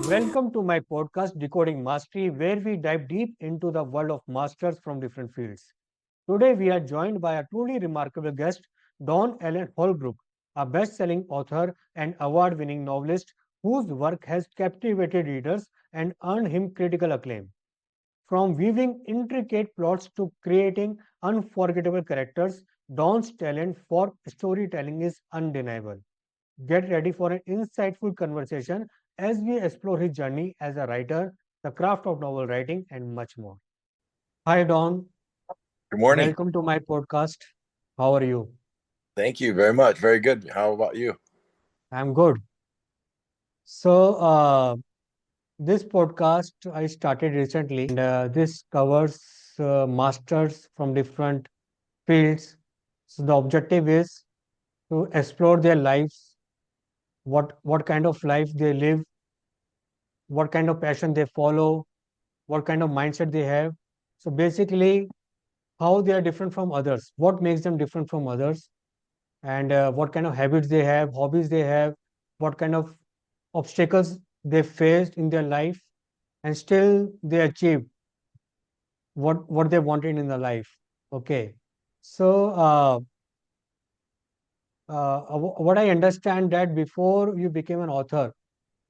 Welcome to my podcast, Decoding Mastery, where we dive deep into the world of masters from different fields. Today, we are joined by a truly remarkable guest, Don Allen Holbrook, a best selling author and award winning novelist whose work has captivated readers and earned him critical acclaim. From weaving intricate plots to creating unforgettable characters, Don's talent for storytelling is undeniable. Get ready for an insightful conversation as we explore his journey as a writer, the craft of novel writing, and much more. Hi, Don. Good morning. Welcome to my podcast. How are you? Thank you very much. Very good. How about you? I'm good. So, this podcast I started recently, and this covers masters from different fields. So, the objective is to explore their lives, what kind of life they live, what kind of passion they follow, what kind of mindset they have. So basically, how they are different from others, what makes them different from others, and what kind of habits they have, hobbies they have, what kind of obstacles they faced in their life, and still they achieved what they wanted in their life. Okay. So what I understand that before you became an author,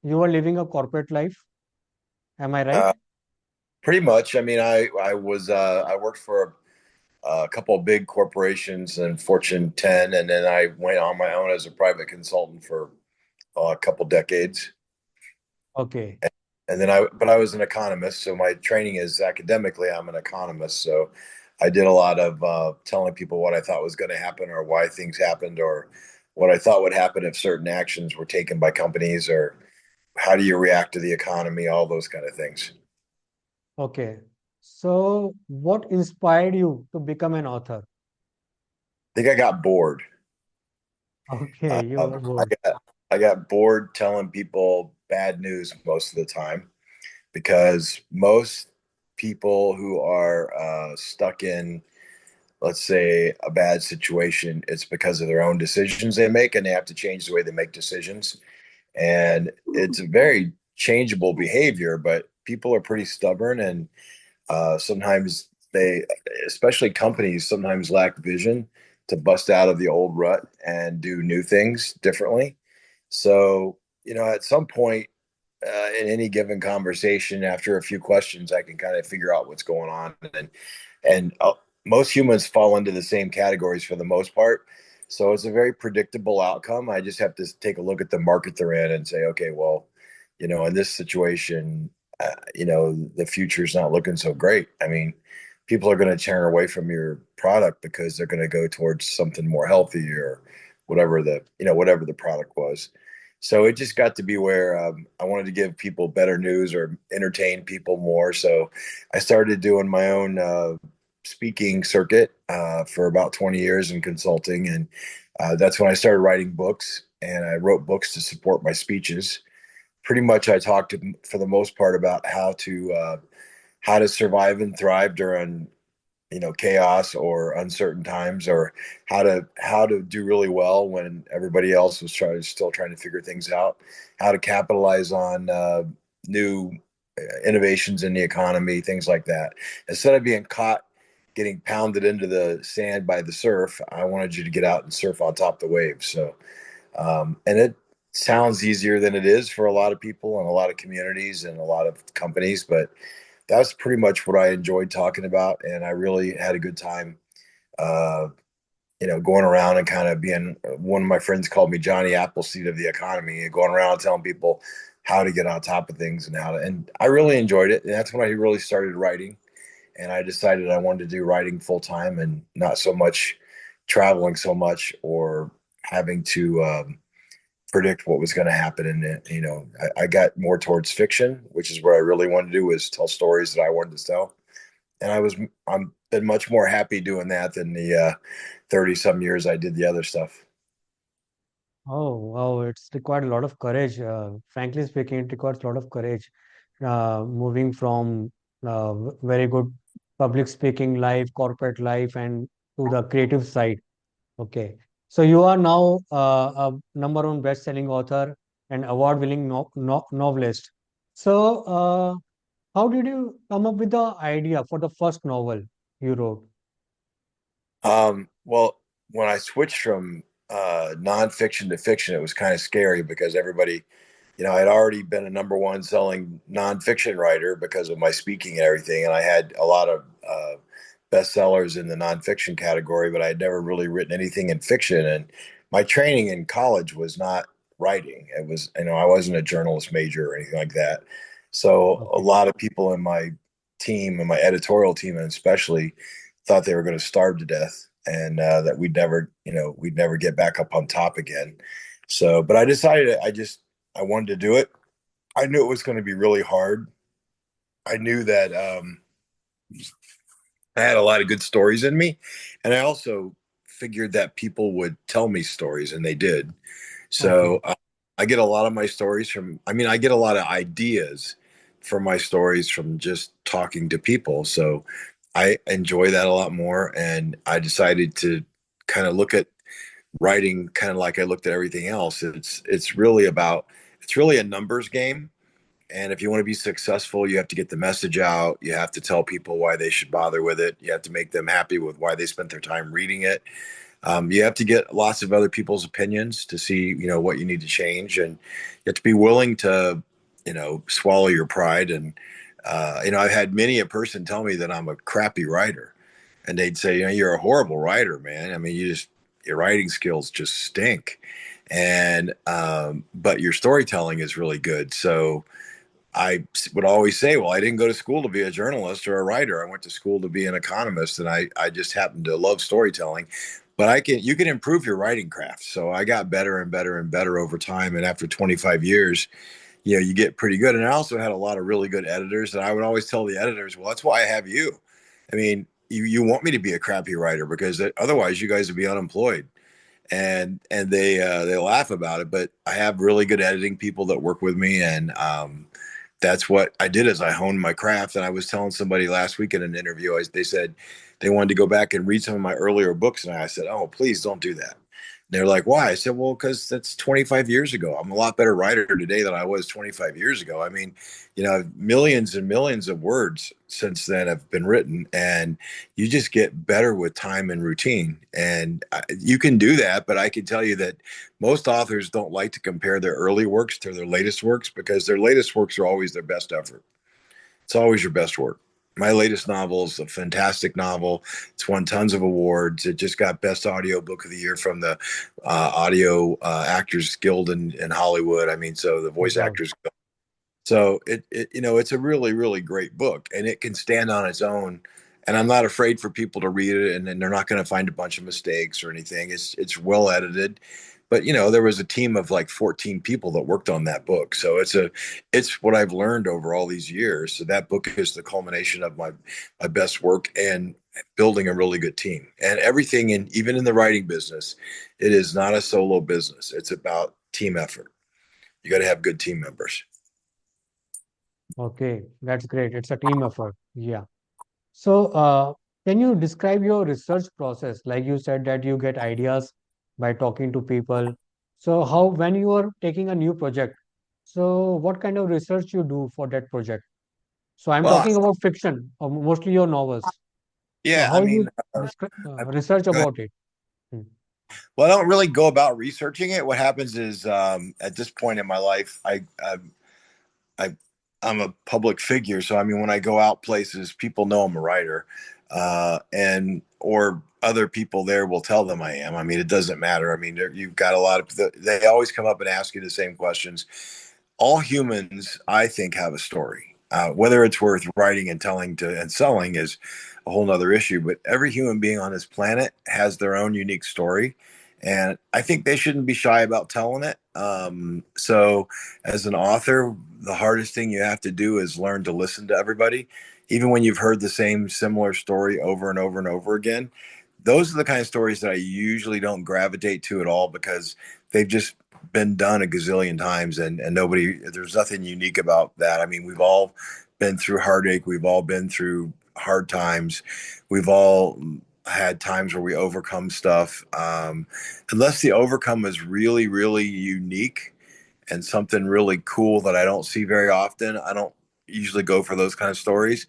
you were living a corporate life. Am I right? Uh, Pretty much. I mean, I worked for a couple of big corporations and Fortune 10, and then I went on my own as a private consultant for a couple decades. Okay. And then but I was an economist, so my training is academically, I'm an economist. So I did a lot of telling people what I thought was going to happen or why things happened or what I thought would happen if certain actions were taken by companies or how do you react to the economy, all those kind of things. Okay. So, what inspired you to become an author? Think I got bored. Okay, you were I bored. got bored telling people bad news most of the time because most people who are stuck in, let's say, a bad situation, it's because of their own decisions they make, and they have to change the way they make decisions. And it's a very changeable behavior, but people are pretty stubborn, and sometimes they, especially companies, sometimes lack vision to bust out of the old rut and do new things differently. So, at some point in any given conversation, after a few questions, I can kind of figure out what's going on. And most humans fall into the same categories for the most part. So it's a very predictable outcome. I just have to take a look at the market they're in and say, okay, well, in this situation, the future is not looking so great. I mean, people are going to turn away from your product because they're going to go towards something more healthy or whatever the product was. So it just got to be where I wanted to give people better news or entertain people more. So I started doing my own speaking circuit for about 20 years in consulting. And that's when I started writing books, and I wrote books to support my speeches. Pretty much I talked for the most part about how to survive and thrive during chaos or uncertain times, or how to do really well when everybody else was still trying to figure things out, how to capitalize on new innovations in the economy, things like that. Instead of being caught getting pounded into the sand by the surf, I wanted you to get out and surf on top of the waves. So and it sounds easier than it is for a lot of people and a lot of communities and a lot of companies, but that's pretty much what I enjoyed talking about, and I really had a good time. Uh, going around and kind of being, one of my friends called me Johnny Appleseed of the economy, and going around telling people how to get on top of things and I really enjoyed it. And that's when I really started writing, and I decided I wanted to do writing full time and not so much traveling so much or having to predict what was going to happen. And I got more towards fiction, which is what I really wanted to do, was tell stories that I wanted to tell. And I'm been much more happy doing that than the 30 some years I did the other stuff. Oh, wow, it's required a lot of courage. Frankly speaking, it requires a lot of courage. Moving from very good public speaking life, corporate life, and to the creative side. Okay. So you are now a number one best-selling author and award-winning novelist. So, how did you come up with the idea for the first novel you wrote? Well, when I switched from nonfiction to fiction, it was kind of scary because everybody, I'd already been a number one selling nonfiction writer because of my speaking and everything, and I had a lot of bestsellers in the nonfiction category, but I'd never really written anything in fiction. And my training in college was not writing; it was, I wasn't a journalist major or anything like that. So a Okay. lot of people in my team and my editorial team, and especially, thought they were going to starve to death and that we'd never get back up on top again. So, but I decided I wanted to do it. I knew it was going to be really hard. I knew that I had a lot of good stories in me, and I also figured that people would tell me stories, and they did. So Okay. I get a lot of my stories from. I mean, I get a lot of ideas for my stories from just talking to people. So I enjoy that a lot more, and I decided to kind of look at writing kind of like I looked at everything else. It's really a numbers game. And if you want to be successful, you have to get the message out. You have to tell people why they should bother with it. You have to make them happy with why they spent their time reading it. You have to get lots of other people's opinions to see, what you need to change, and you have to be willing to, swallow your pride. And I've had many a person tell me that I'm a crappy writer, and they'd say, you're a horrible writer, man. I mean, your writing skills just stink, and but your storytelling is really good. So I would always say, well, I didn't go to school to be a journalist or a writer. I went to school to be an economist, and I just happened to love storytelling. But you can improve your writing craft. So I got better and better and better over time. And after 25 years, you get pretty good. And I also had a lot of really good editors. And I would always tell the editors, well, that's why I have you. I mean, you want me to be a crappy writer because otherwise you guys would be unemployed. And they laugh about it, but I have really good editing people that work with me, and that's what I did is I honed my craft. And I was telling somebody last week in an interview, they said they wanted to go back and read some of my earlier books. And I said, oh, please don't do that. They're like, why? I said, well, because that's 25 years ago. I'm a lot better writer today than I was 25 years ago. I mean, millions and millions of words since then have been written, and you just get better with time and routine. And you can do that, but I can tell you that most authors don't like to compare their early works to their latest works because their latest works are always their best effort. It's always your best work. My latest novel is a fantastic novel. It's won tons of awards. It just got Best Audio Book of the Year from the Audio Actors Guild in Hollywood. I mean, so the Voice Wow. Actors Guild. So it's a really, really great book, and it can stand on its own. And I'm not afraid for people to read it, and they're not going to find a bunch of mistakes or anything. It's well edited, but there was a team of like 14 people that worked on that book. So it's what I've learned over all these years. So that book is the culmination of my best work and building a really good team. And everything even in the writing business, it is not a solo business. It's about team effort. You got to have good team members. Okay. That's great. It's a team effort. Yeah. So, can you describe your research process? Like you said that you get ideas by talking to people. So, when you are taking a new project, so what kind of research you do for that project? So, I'm Well, talking about fiction, or mostly your novels. So, yeah, I how mean, you research go ahead. about it? Hmm. Well, I don't really go about researching it. What happens is, at this point in my life, I I'm a public figure, so I mean, when I go out places, people know I'm a writer, and or other people there will tell them I am. I mean, it doesn't matter. I mean, you've got a lot of they always come up and ask you the same questions. All humans, I think, have a story. Whether it's worth writing and telling to and selling is a whole nother issue. But every human being on this planet has their own unique story, and I think they shouldn't be shy about telling it. So, as an author, the hardest thing you have to do is learn to listen to everybody, even when you've heard the same similar story over and over and over again. Those are the kind of stories that I usually don't gravitate to at all because they've just been done a gazillion times, and there's nothing unique about that. I mean, we've all been through heartache, we've all been through hard times, we've all had times where we overcome stuff. Unless the overcome is really, really unique and something really cool that I don't see very often. I don't usually go for those kind of stories,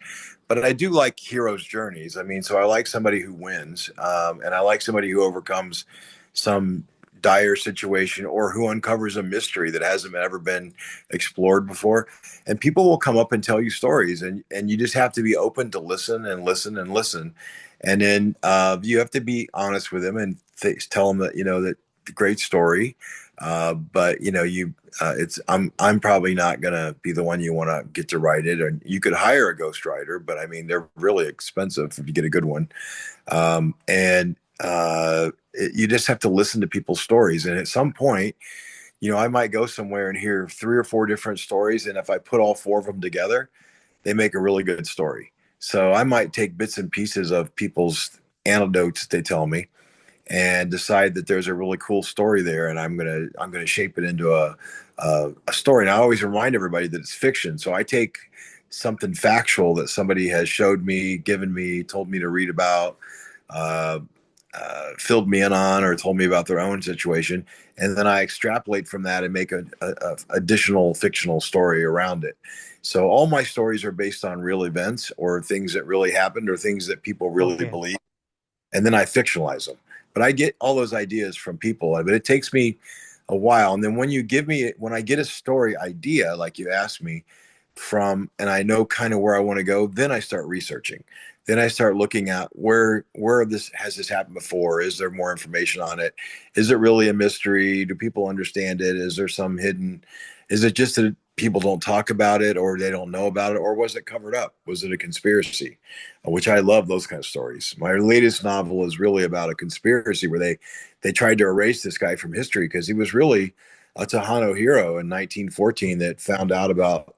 but I do like heroes' journeys. I mean, so I like somebody who wins, and I like somebody who overcomes some dire situation or who uncovers a mystery that hasn't ever been explored before. And people will come up and tell you stories, and you just have to be open to listen and listen and listen. And then you have to be honest with them and tell them that, that great story. But it's I'm probably not gonna be the one you want to get to write it, and you could hire a ghostwriter, but I mean they're really expensive if you get a good one. And you just have to listen to people's stories, and at some point, I might go somewhere and hear three or four different stories, and if I put all four of them together, they make a really good story. So I might take bits and pieces of people's anecdotes that they tell me and decide that there's a really cool story there, and I'm gonna shape it into a story. And I always remind everybody that it's fiction. So I take something factual that somebody has showed me, given me, told me to read about, uh, filled me in on, or told me about their own situation, and then I extrapolate from that and make a additional fictional story around it. So all my stories are based on real events or things that really happened or things that people really Okay. believe, and then I fictionalize them. But I get all those ideas from people, but it takes me a while. And then when I get a story idea, like you asked me from, and I know kind of where I want to go, then I start researching. Then I start looking at where this has this happened before. Is there more information on it? Is it really a mystery? Do people understand it? Is there some hidden? Is it just that people don't talk about it, or they don't know about it, or was it covered up? Was it a conspiracy? Which I love those kind of stories. My latest novel is really about a conspiracy where they tried to erase this guy from history because he was really a Tejano hero in 1914 that found out about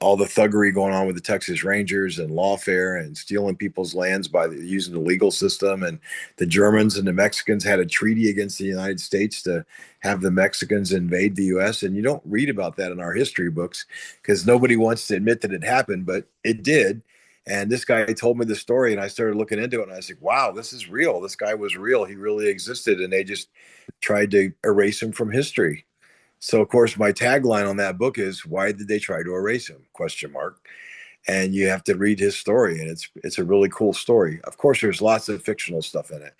all the thuggery going on with the Texas Rangers and lawfare and stealing people's lands by using the legal system. And the Germans and the Mexicans had a treaty against the United States to have the Mexicans invade the U.S. And you don't read about that in our history books because nobody wants to admit that it happened, but it did. And this guy told me the story, and I started looking into it, and I was like, wow, this is real. This guy was real. He really existed. And they just tried to erase him from history. So, of course, my tagline on that book is, why did they try to erase him? Question mark. And you have to read his story, and it's a really cool story. Of course, there's lots of fictional stuff in it,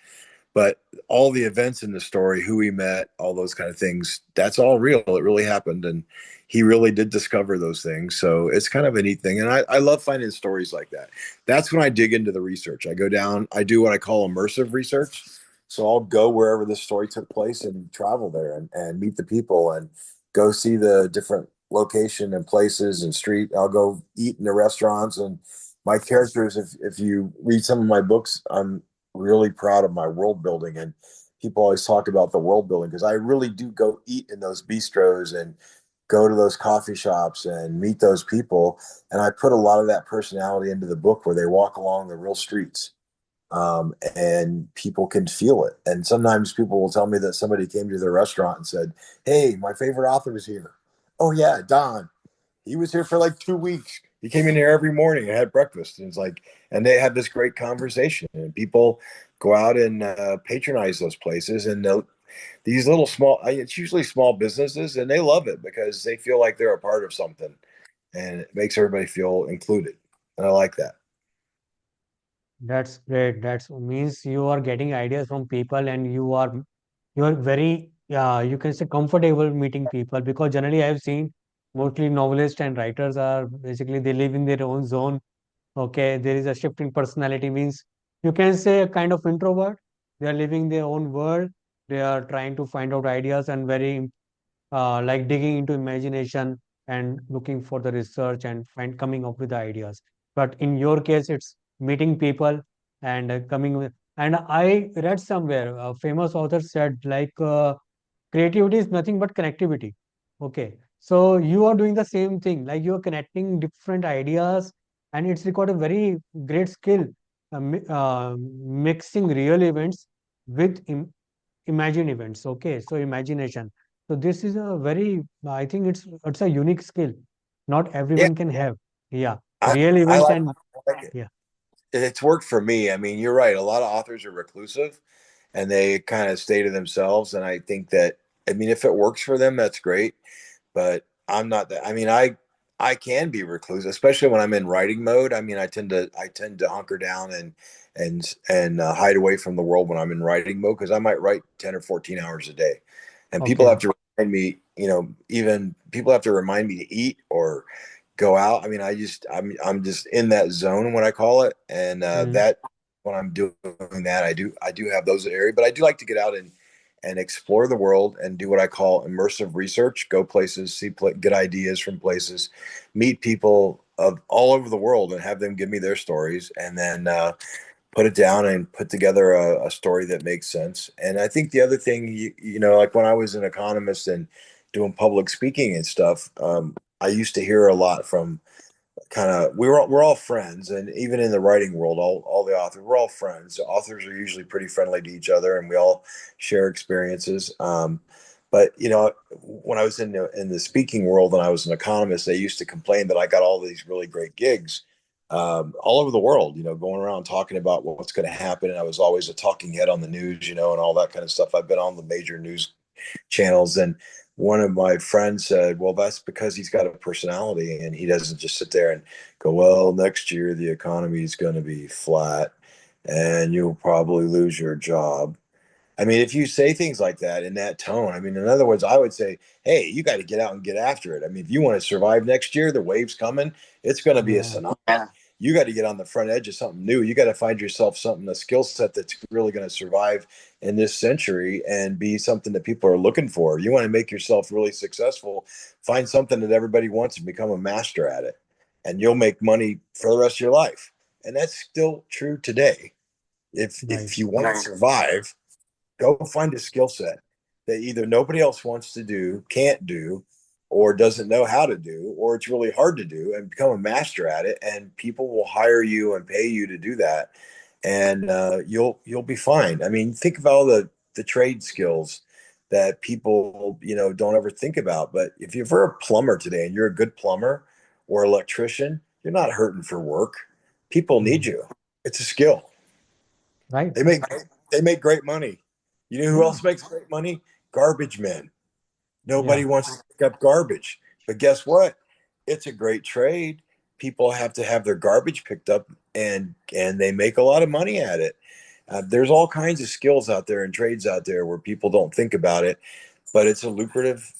but all the events in the story, who he met, all those kind of things, that's all real. It really happened, and he really did discover those things. So it's kind of a neat thing, and I love finding stories like that. That's when I dig into the research. I go down, I do what I call immersive research. So I'll go wherever the story took place and travel there and meet the people and go see the different location and places and street. I'll go eat in the restaurants, and my characters, if you read some of my books, I'm really proud of my world building. And people always talk about the world building because I really do go eat in those bistros and go to those coffee shops and meet those people. And I put a lot of that personality into the book where they walk along the real streets, and people can feel it. And sometimes people will tell me that somebody came to their restaurant and said, "Hey, my favorite author is here." "Oh yeah, Don. He was here for like 2 weeks. He came in here every morning and had breakfast." And it's like, and they had this great conversation. And people go out and patronize those places. And these little it's usually small businesses, and they love it because they feel like they're a part of something, and it makes everybody feel included. And I like that. That's great. That means you are getting ideas from people, and you are very, you can say, comfortable meeting people, because generally I've seen mostly novelists and writers are basically they live in their own zone. Okay, there is a shift in personality, means you can say a kind of introvert. They are living their own world. They are trying to find out ideas and very like digging into imagination and looking for the research and find coming up with the ideas. But in your case, it's meeting people and coming with. And I read somewhere a famous author said like creativity is nothing but connectivity. Okay, so you are doing the same thing, like you are connecting different ideas, and it's required a very great skill, mixing real events with imagine events. Okay, so imagination. So this is a very, I think it's a unique skill. Not Yeah, everyone can have. Yeah, I, real I events like and I like it. yeah, It's worked for me. I mean, you're right. A lot of authors are reclusive and they kind of stay to themselves. And I think that I mean, if it works for them, that's great. But I'm not that. I mean, I can be recluse, especially when I'm in writing mode. I mean, I tend to hunker down and hide away from the world when I'm in writing mode because I might write 10 or 14 hours a day, and people have Okay. to remind me. Even people have to remind me to eat or go out. I mean, I'm just in that zone, what I call it, and Mm, that when I'm doing that, I do have those areas, but I do like to get out and explore the world and do what I call immersive research. Go places, get ideas from places, meet people of all over the world, and have them give me their stories, and then put it down and put together a story that makes sense. And I think the other thing, like when I was an economist and doing public speaking and stuff, I used to hear a lot from kind of we're all friends, and even in the writing world, all the authors, we're all friends. The authors are usually pretty friendly to each other, and we all share experiences. But when I was in the speaking world and I was an economist, they used to complain that I got all these really great gigs all over the world, going around talking about what's going to happen, and I was always a talking head on the news, and all that kind of stuff. I've been on the major news channels. And one of my friends said, well, that's because he's got a personality and he doesn't just sit there and go, well, next year the economy is going to be flat and you'll probably lose your job. I mean, if you say things like that in that tone, I mean, in other words, I would say, hey, you got to get out and get after it. I mean, if you want to survive next year, the wave's coming, it's going to be a yeah. tsunami. Yeah. You got to get on the front edge of something new. You got to find yourself something, a skill set that's really going to survive in this century and be something that people are looking for. You want to make yourself really successful, find something that everybody wants and become a master at it. And you'll make money for the rest of your life. And that's still true today. If Right. you want to survive, go find a skill set that either nobody else wants to do, can't do, or doesn't know how to do, or it's really hard to do, and become a master at it. And people will hire you and pay you to do that, and you'll be fine. I mean, think of all the trade skills that people don't ever think about. But if you're a plumber today and you're a good plumber or electrician, you're not hurting for work. People need Mm, you. It's a skill. right. They make great money. You know who Yeah. else makes great money? Garbage men. Nobody Yeah. wants to pick up garbage. But guess what? It's a great trade. People have to have their garbage picked up and they make a lot of money at it. There's all kinds of skills out there and trades out there where people don't think about it, but it's a lucrative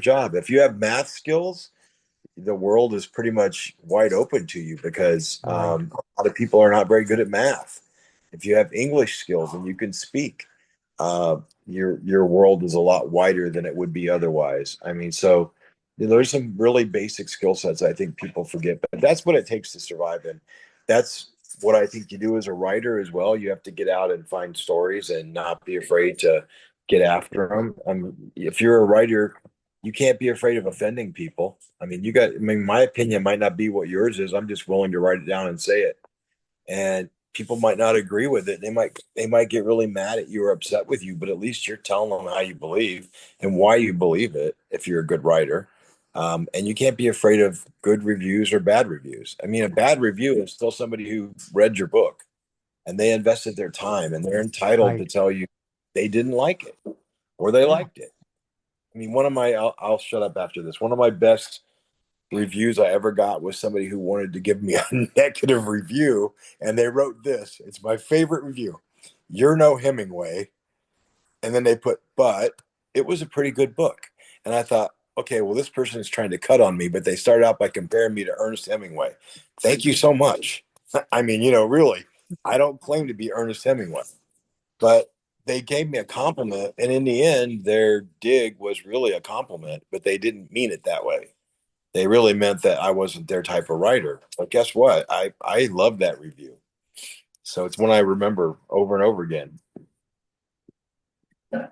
job. If you have math skills, the world is pretty much wide open to you because Right. a lot of people are not very good at math. If you have English skills and you can speak, uh, your world is a lot wider than it would be otherwise. I mean, so there's some really basic skill sets I think people forget, but that's what it takes to survive. And that's what I think you do as a writer as well. You have to get out and find stories and not be afraid to get after them. If you're a writer, you can't be afraid of offending people. I mean, my opinion might not be what yours is. I'm just willing to write it down and say it. And people might not agree with it. They might get really mad at you or upset with you, but at least you're telling them how you believe and why you believe it if you're a good writer. And you can't be afraid of good reviews or bad reviews. I mean, a bad review is still somebody who read your book and they invested their time and they're entitled to Right. tell you they didn't like it or they Yeah. liked it. I mean, I'll shut up after this. One of my best reviews I ever got was somebody who wanted to give me a negative review, and they wrote this. It's my favorite review. You're no Hemingway. And then they put, but it was a pretty good book. And I thought, okay, well, this person is trying to cut on me, but they started out by comparing me to Ernest Hemingway. Thank you so much. I mean, really, I don't claim to be Ernest Hemingway, but they gave me a compliment. And in the end, their dig was really a compliment, but they didn't mean it that way. They really meant that I wasn't their type of writer. But guess what? I love that review. So it's one I remember over and over again.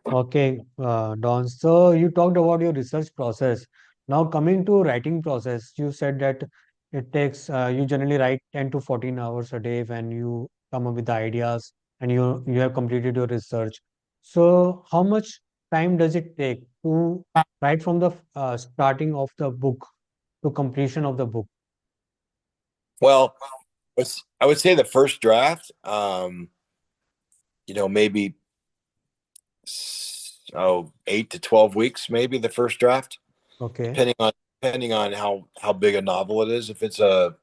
Okay, Don. So you talked about your research process. Now coming to writing process, you said that it takes you generally write 10 to 14 hours a day when you come up with the ideas and you have completed your research. So how much time does it take to write from the starting of the book to completion of the book? Well, I would say the first draft, maybe 8 to 12 weeks, maybe the first draft, Okay. depending on how big a novel it is. If it's a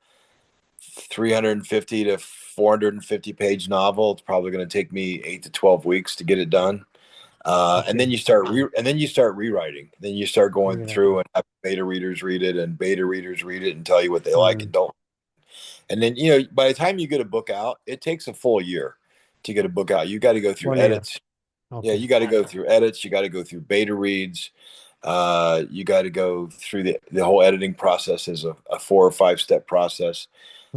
350 to 450 page novel, it's probably going to take me 8 to 12 weeks to get it done. And then Okay. you start rewriting. Then you start going Right. through and have beta readers read it, and beta readers read it and tell you what they like Hmm. and don't. And then by the time you get a book out, it takes a full year to get a book out. You got to go through One year. edits. Yeah, Okay. you got to go through edits. You got to go through beta reads. You got to go through the whole editing process is a 4 or 5 step process.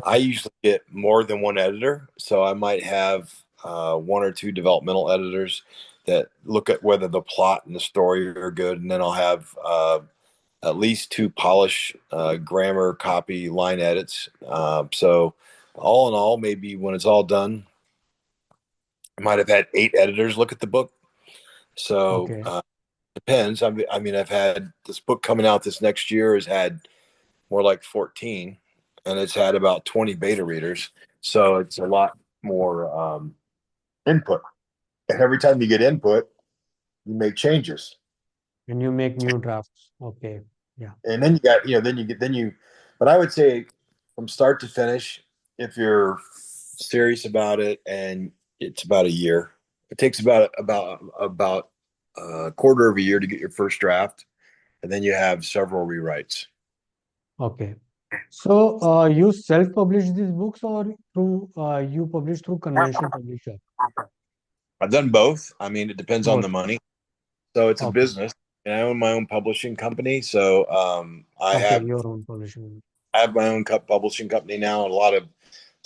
I Hmm. usually get more than one editor, so I might have 1 or 2 developmental editors that look at whether the plot and the story are good, and then I'll have at least 2 polish grammar, copy, line edits. So all in all, maybe when it's all done, I might have had 8 editors look at the book. So Okay. depends. I mean, I've had this book coming out this next year has had more like 14, and it's had about 20 beta readers. So it's a lot more input. And every time you get input, you make changes. And you make new drafts. Okay. Yeah. And then you got, but I would say from start to finish, if you're serious about it, and it's about a year. It takes about a quarter of a year to get your first draft, and then you have several rewrites. Okay. So, you self-publish these books or through you publish through conventional publisher? I've done both. I mean, it depends on the Both. money. So it's a Okay. business, and I own my own publishing company. So Okay. Your own publishing. I have my own publishing company now, and a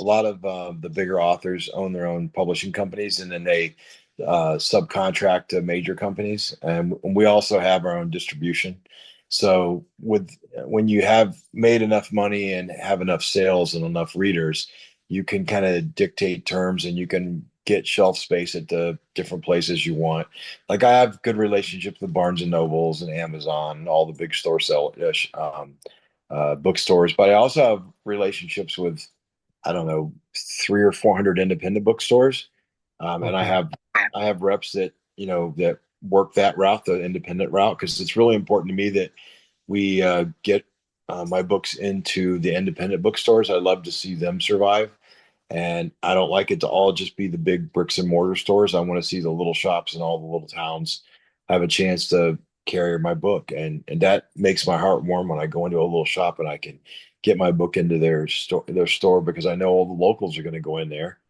lot of the bigger authors own their own publishing companies, and then they subcontract to major companies, and we also have our own distribution. So when you have made enough money and have enough sales and enough readers, you can kind of dictate terms, and you can get shelf space at the different places you want. Like I have good relationships with Barnes and Nobles and Amazon, all the big store bookstores, but I also have relationships with, I don't know, 300 or 400 independent bookstores, and Okay. I have reps that that work that route, the independent route, because it's really important to me that we get my books into the independent bookstores. I love to see them survive, and I don't like it to all just be the big bricks and mortar stores. I want to see the little shops in all the little towns have a chance to carry my book. And that makes my heart warm when I go into a little shop and I can get my book into their store because I know all the locals are going to go in there,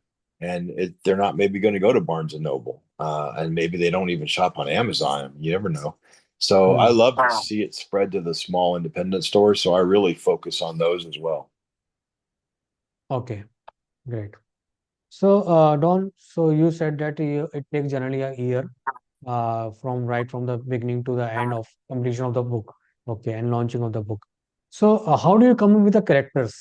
and they're not maybe going to go to Barnes and Noble, and maybe they don't even shop on Amazon. You never know. So I Hmm. love to see it spread to the small independent stores. So I really focus on those as well. Okay. Great. So, Don, so you said that it takes generally a year from right from the beginning to the end of completion of the book. Okay, and launching of the book. So, how do you come up with the characters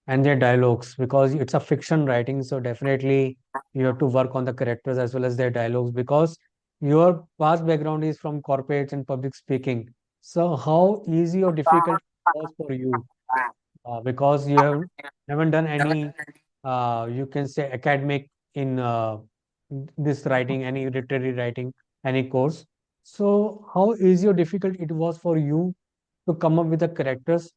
and their dialogues? Because it's a fiction writing, so definitely you have to work on the characters as well as their dialogues because your past background is from corporates and public speaking. So, how easy or difficult it was for you because you haven't done any you can say academic in this writing, any literary writing, any course. So, how easy or difficult it was for you to come up with the characters?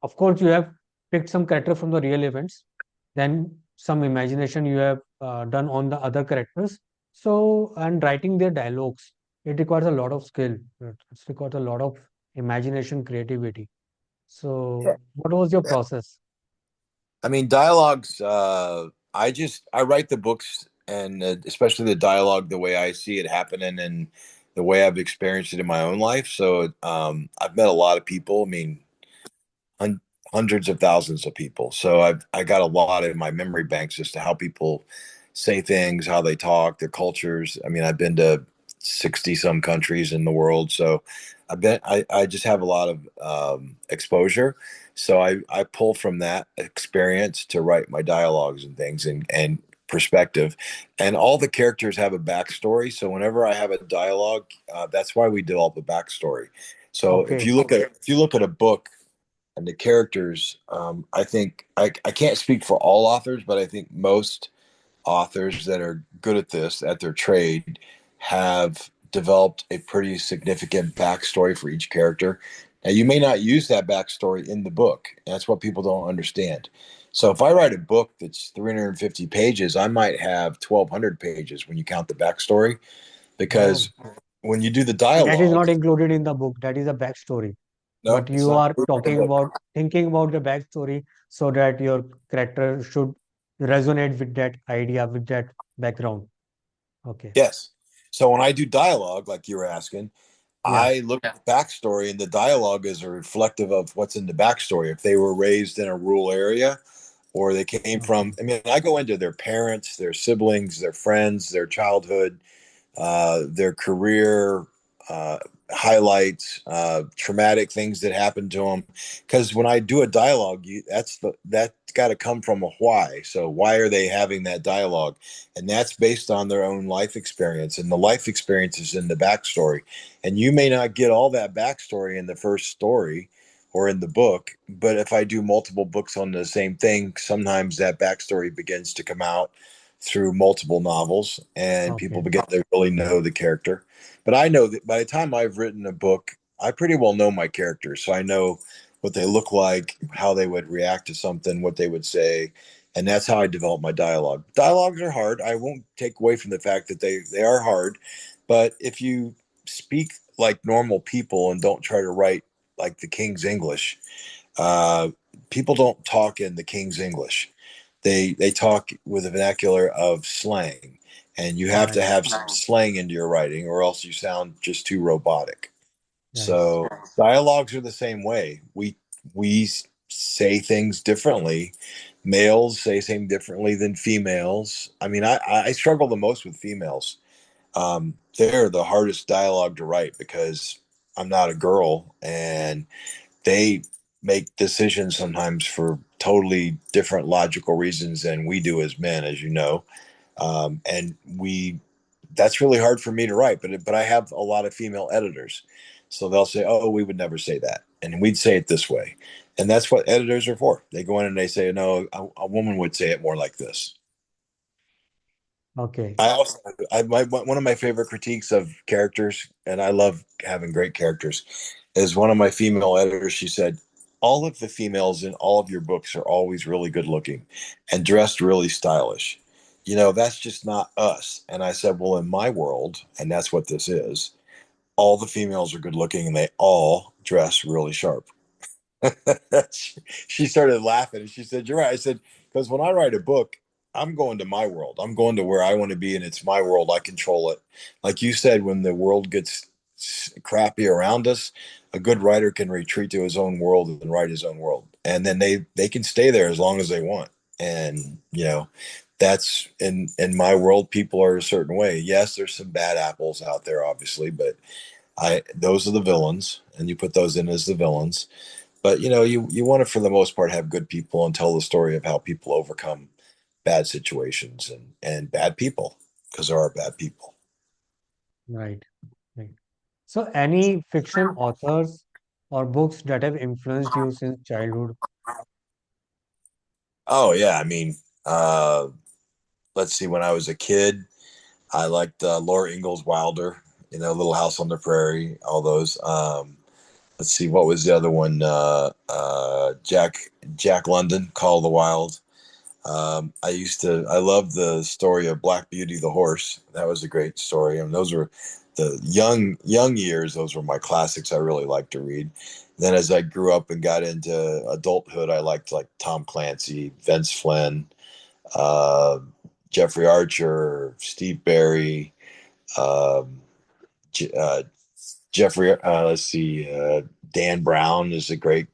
Of course, you have picked some character from the real events, then some imagination you have done on the other characters. So, and writing their dialogues, it requires a lot of skill. It requires a lot of imagination, creativity. So, what was your process? I mean, dialogues. I write the books, and especially the dialogue, the way I see it happening, and the way I've experienced it in my own life. So I've met a lot of people. I mean, hun- hundreds of thousands of people. So I got a lot in my memory banks as to how people say things, how they talk, their cultures. I mean, I've been to 60 some countries in the world, so I just have a lot of exposure. So I pull from that experience to write my dialogues and things and perspective. And all the characters have a backstory. So whenever I have a dialogue, that's why we develop a backstory. So Okay. if you look at a book and the characters, I think I can't speak for all authors, but I think most authors that are good at this at their trade have developed a pretty significant backstory for each character. Now, you may not use that backstory in the book. That's what people don't understand. So, if I write a book that's 350 pages, I might have 1,200 pages when you count the backstory, Oh, because when you do the and that is dialogue, not included in the book. That is a backstory. But nope, it's you not are included in the talking book. about thinking about the backstory so that your character should resonate with that idea, with that background. Okay. Yes. So when I do dialogue, like you were asking, Yeah. I look at the backstory, and the dialogue is a reflective of what's in the backstory. If they were raised in a rural area, or they came from, Okay. I mean, I go into their parents, their siblings, their friends, their childhood, their career uh, highlights, traumatic things that happened to them. Because when I do a dialogue, that's got to come from a why. So why are they having that dialogue? And that's based on their own life experience, and the life experience is in the backstory. And you may not get all that backstory in the first story or in the book, but if I do multiple books on the same thing, sometimes that backstory begins to come out through multiple novels, and people Okay. begin to really know the character. But I know that by the time I've written a book, I pretty well know my characters. So I know what they look like, how they would react to something, what they would say. And that's how I develop my dialogue. Dialogues are hard. I won't take away from the fact that they are hard. But if you speak like normal people and don't try to write like the King's English, uh, people don't talk in the King's English. They talk with a vernacular of slang, and you have to Right. have some slang into your writing, or else you sound just too robotic. Nice. So dialogues are the same way. We say things differently. Males say things differently than females. I mean, I struggle the most with females. They're the hardest dialogue to write because I'm not a girl, and they make decisions sometimes for totally different logical reasons than we do as men, as you know. And we That's really hard for me to write, but I have a lot of female editors, so they'll say, "Oh, we would never say that," and we'd say it this way, and that's what editors are for. They go in and they say, "No, a woman would say it more like this." Okay. I also, one of my favorite critiques of characters, and I love having great characters, is one of my female editors. She said, "All of the females in all of your books are always really good looking and dressed really stylish. You know, that's just not us." And I said, "Well, in my world, and that's what this is, all the females are good looking and they all dress really sharp." She started laughing and she said, "You're right." I said, "Because when I write a book, I'm going to my world. I'm going to where I want to be, and it's my world. I control it." Like you said, when the world gets crappy around us, a good writer can retreat to his own world and write his own world. And then they can stay there as long as they want. And, you know, that's in my world, people are a certain way. Yes, there's some bad apples out there, obviously, but I those are the villains, and you put those in as the villains. But you want to, for the most part, have good people and tell the story of how people overcome bad situations and bad people, because there are bad people. Right. Right. So, any fiction authors or books that have influenced you since childhood? Oh yeah, I mean, uh, let's see. When I was a kid, I liked Laura Ingalls Wilder. Little House on the Prairie. All those. Let's see, what was the other one? Jack London, Call of the Wild. I loved the story of Black Beauty the horse. That was a great story. I mean, those were the young years. Those were my classics. I really liked to read. Then as I grew up and got into adulthood, I liked like Tom Clancy, Vince Flynn, uh, Jeffrey Archer, Steve Barry, um, J- Jeffrey. Let's see, Dan Brown is a great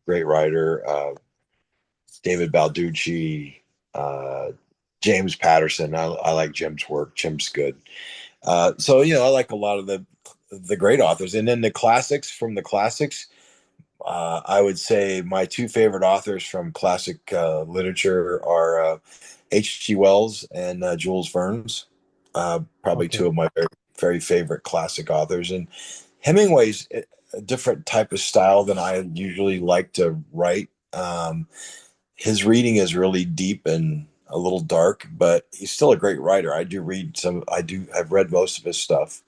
writer. David Balducci, uh, James Patterson. I like Jim's work. Jim's good. So I like a lot of the great authors, and then the classics. From the classics, I would say my two favorite authors from classic literature are H.G. Wells and Jules Verne's. Probably two Okay. of my very, very favorite classic authors. And Hemingway's a different type of style than I usually like to write. His reading is really deep and a little dark, but he's still a great writer. I do read some. I've read most of his stuff.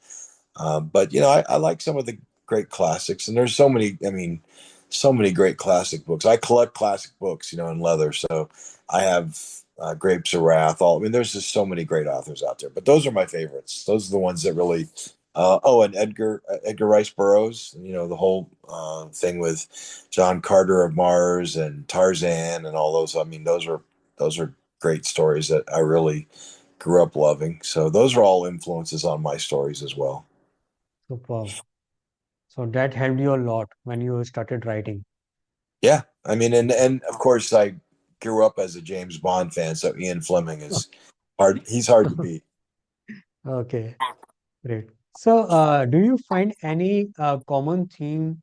But I like some of the great classics, and there's so many. I mean, so many great classic books. I collect classic books, in leather. So I have Grapes of Wrath. I mean, there's just so many great authors out there. But those are my favorites. Those are the ones that really. And Edgar Rice Burroughs. The whole thing with John Carter of Mars and Tarzan and all those. I mean, those are great stories that I really grew up loving. So those are all influences on my stories as well. Superb. So that helped you a lot when you started writing. Yeah, I mean, and of course, I grew up as a James Bond fan, so Ian Fleming is hard. He's hard to beat. Okay, great. So, do you find any common theme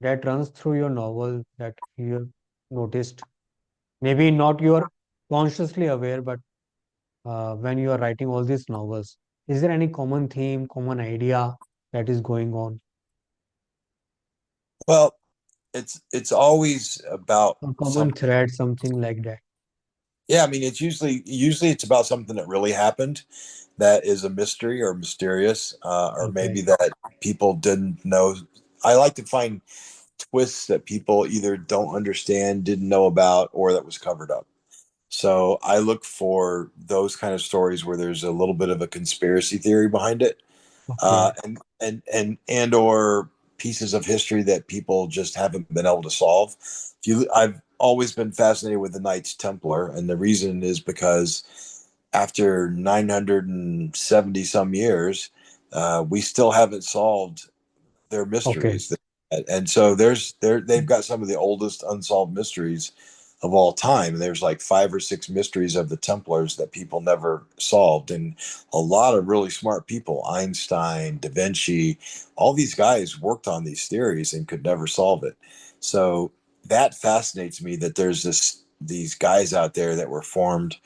that runs through your novel that you have noticed? Maybe not you're consciously aware, but when you are writing all these novels, is there any common theme, common idea that is going on, Well, it's always about or some. common thread, something like that? Yeah, I mean, it's usually it's about something that really happened that is a mystery or mysterious, or maybe Okay, that people didn't know. I like to find twists that people either don't understand, didn't know about, or that was covered up. So I look for those kind of stories where there's a little bit of a conspiracy theory behind it, okay, and or pieces of history that people just haven't been able to solve. I've always been fascinated with the Knights Templar, and the reason is because after 970 some years, we still haven't solved their okay, mysteries. And so they've got some of the oldest unsolved mysteries of all time. There's like 5 or 6 mysteries of the Templars that people never solved, and a lot of really smart people, Einstein, Da Vinci, all these guys worked on these theories and could never solve it. So that fascinates me that there's these guys out there that were formed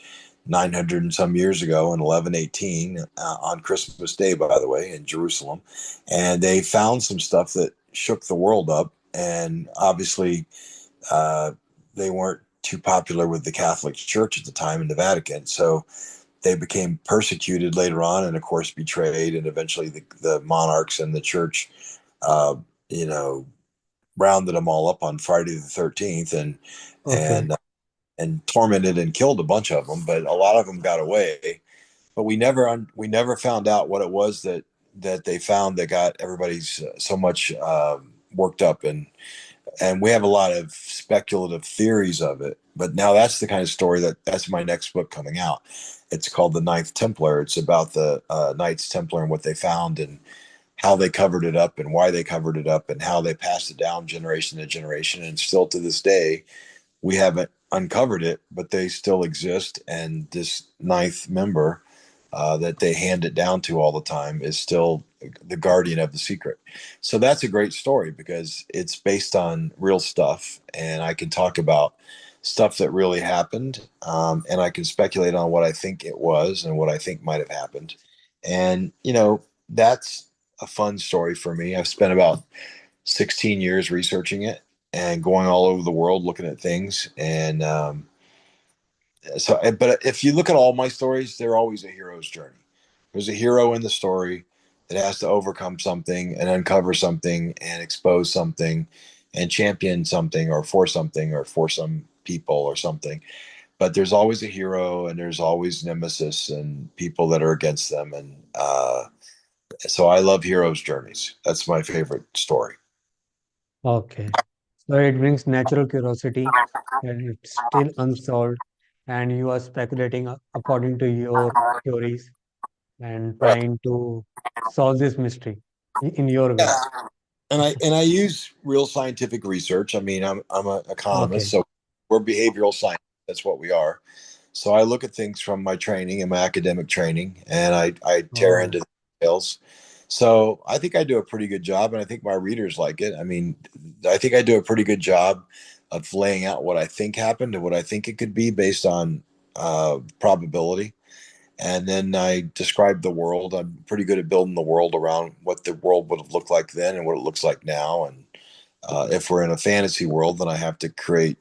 900 and some years ago in 1118 on Christmas Day, by the way, in Jerusalem. And they found some stuff that shook the world up. And obviously, uh, they weren't too popular with the Catholic Church at the time in the Vatican. So they became persecuted later on and, of course, betrayed. And eventually, the monarchs and the church, uh, you know, rounded them all up on Friday the 13th okay, and and tormented and killed a bunch of them, but a lot of them got away. But we never found out what it was that they found that got everybody's so much worked up, and we have a lot of speculative theories of it. But now that's the kind of story that's my next book coming out. It's called The Ninth Templar. It's about the Knights Templar and what they found and how they covered it up and why they covered it up and how they passed it down generation to generation. And still to this day, we haven't uncovered it, but they still exist. And this ninth member that they hand it down to all the time is still the guardian of the secret. So that's a great story because it's based on real stuff, and I can talk about stuff that really happened, and I can speculate on what I think it was and what I think might have happened. And that's a fun story for me. I've spent about 16 years researching it and going all over the world looking at things. And but if you look at all my stories, they're always a hero's journey. There's a hero in the story that has to overcome something and uncover something and expose something and champion something or for some people or something. But there's always a hero and there's always nemesis and people that are against them. And so I love heroes' journeys. That's my favorite story. okay. So it brings natural curiosity and it's still unsolved, and you are speculating according to your theories and Right. trying to solve this mystery in your Yeah. way. And I use real scientific research. I mean, I'm an economist, Okay. so we're behavioral science. That's what we are. So I look at things from my training and my academic training, and I tear Oh, into the details. So I think I do a pretty good job, and I think my readers like it. I mean, I think I do a pretty good job of laying out what I think happened and what I think it could be based on probability. And then I describe the world. I'm pretty good at building the world around what the world would have looked like then and what it looks like now. And if we're in a fantasy world, then I have to create,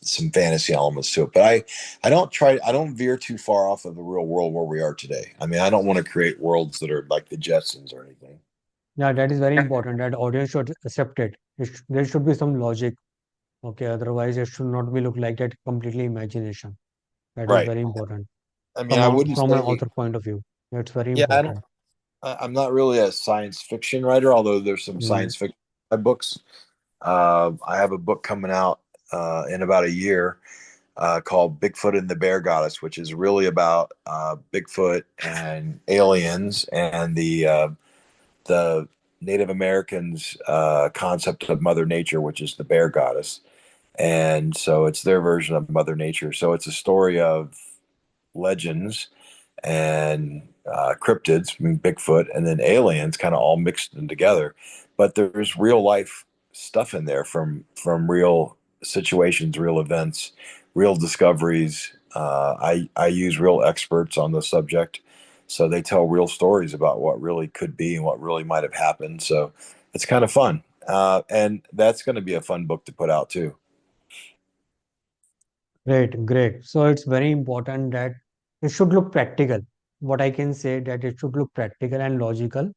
some fantasy elements to it. But I don't veer too far off of the real world where we are today. I mean, I don't want to create worlds that are like the Jetsons or anything. Yeah, that is very important that audience should accept it. There should be some logic. Okay, otherwise it should not be look like that completely imagination. That is Right. very important I mean, I wouldn't from an say, author point of view. That's very yeah, important. I'm not really a science fiction writer, although there's some Mm, science fiction books. I have a book coming out in about a year called Bigfoot and the Bear Goddess, which is really about Bigfoot and aliens and the Native Americans' concept of Mother Nature, which is the bear goddess. And so it's their version of Mother Nature. So it's a story of legends and cryptids, I mean Bigfoot, and then aliens, kind of all mixed in together. But there's real life stuff in there from real situations, real events, real discoveries. I use real experts on the subject, so they tell real stories about what really could be and what really might have happened. So it's kind of fun, and that's going to be a fun book to put out too. great, great. So it's very important that it should look practical. What I can say that it should look practical and logical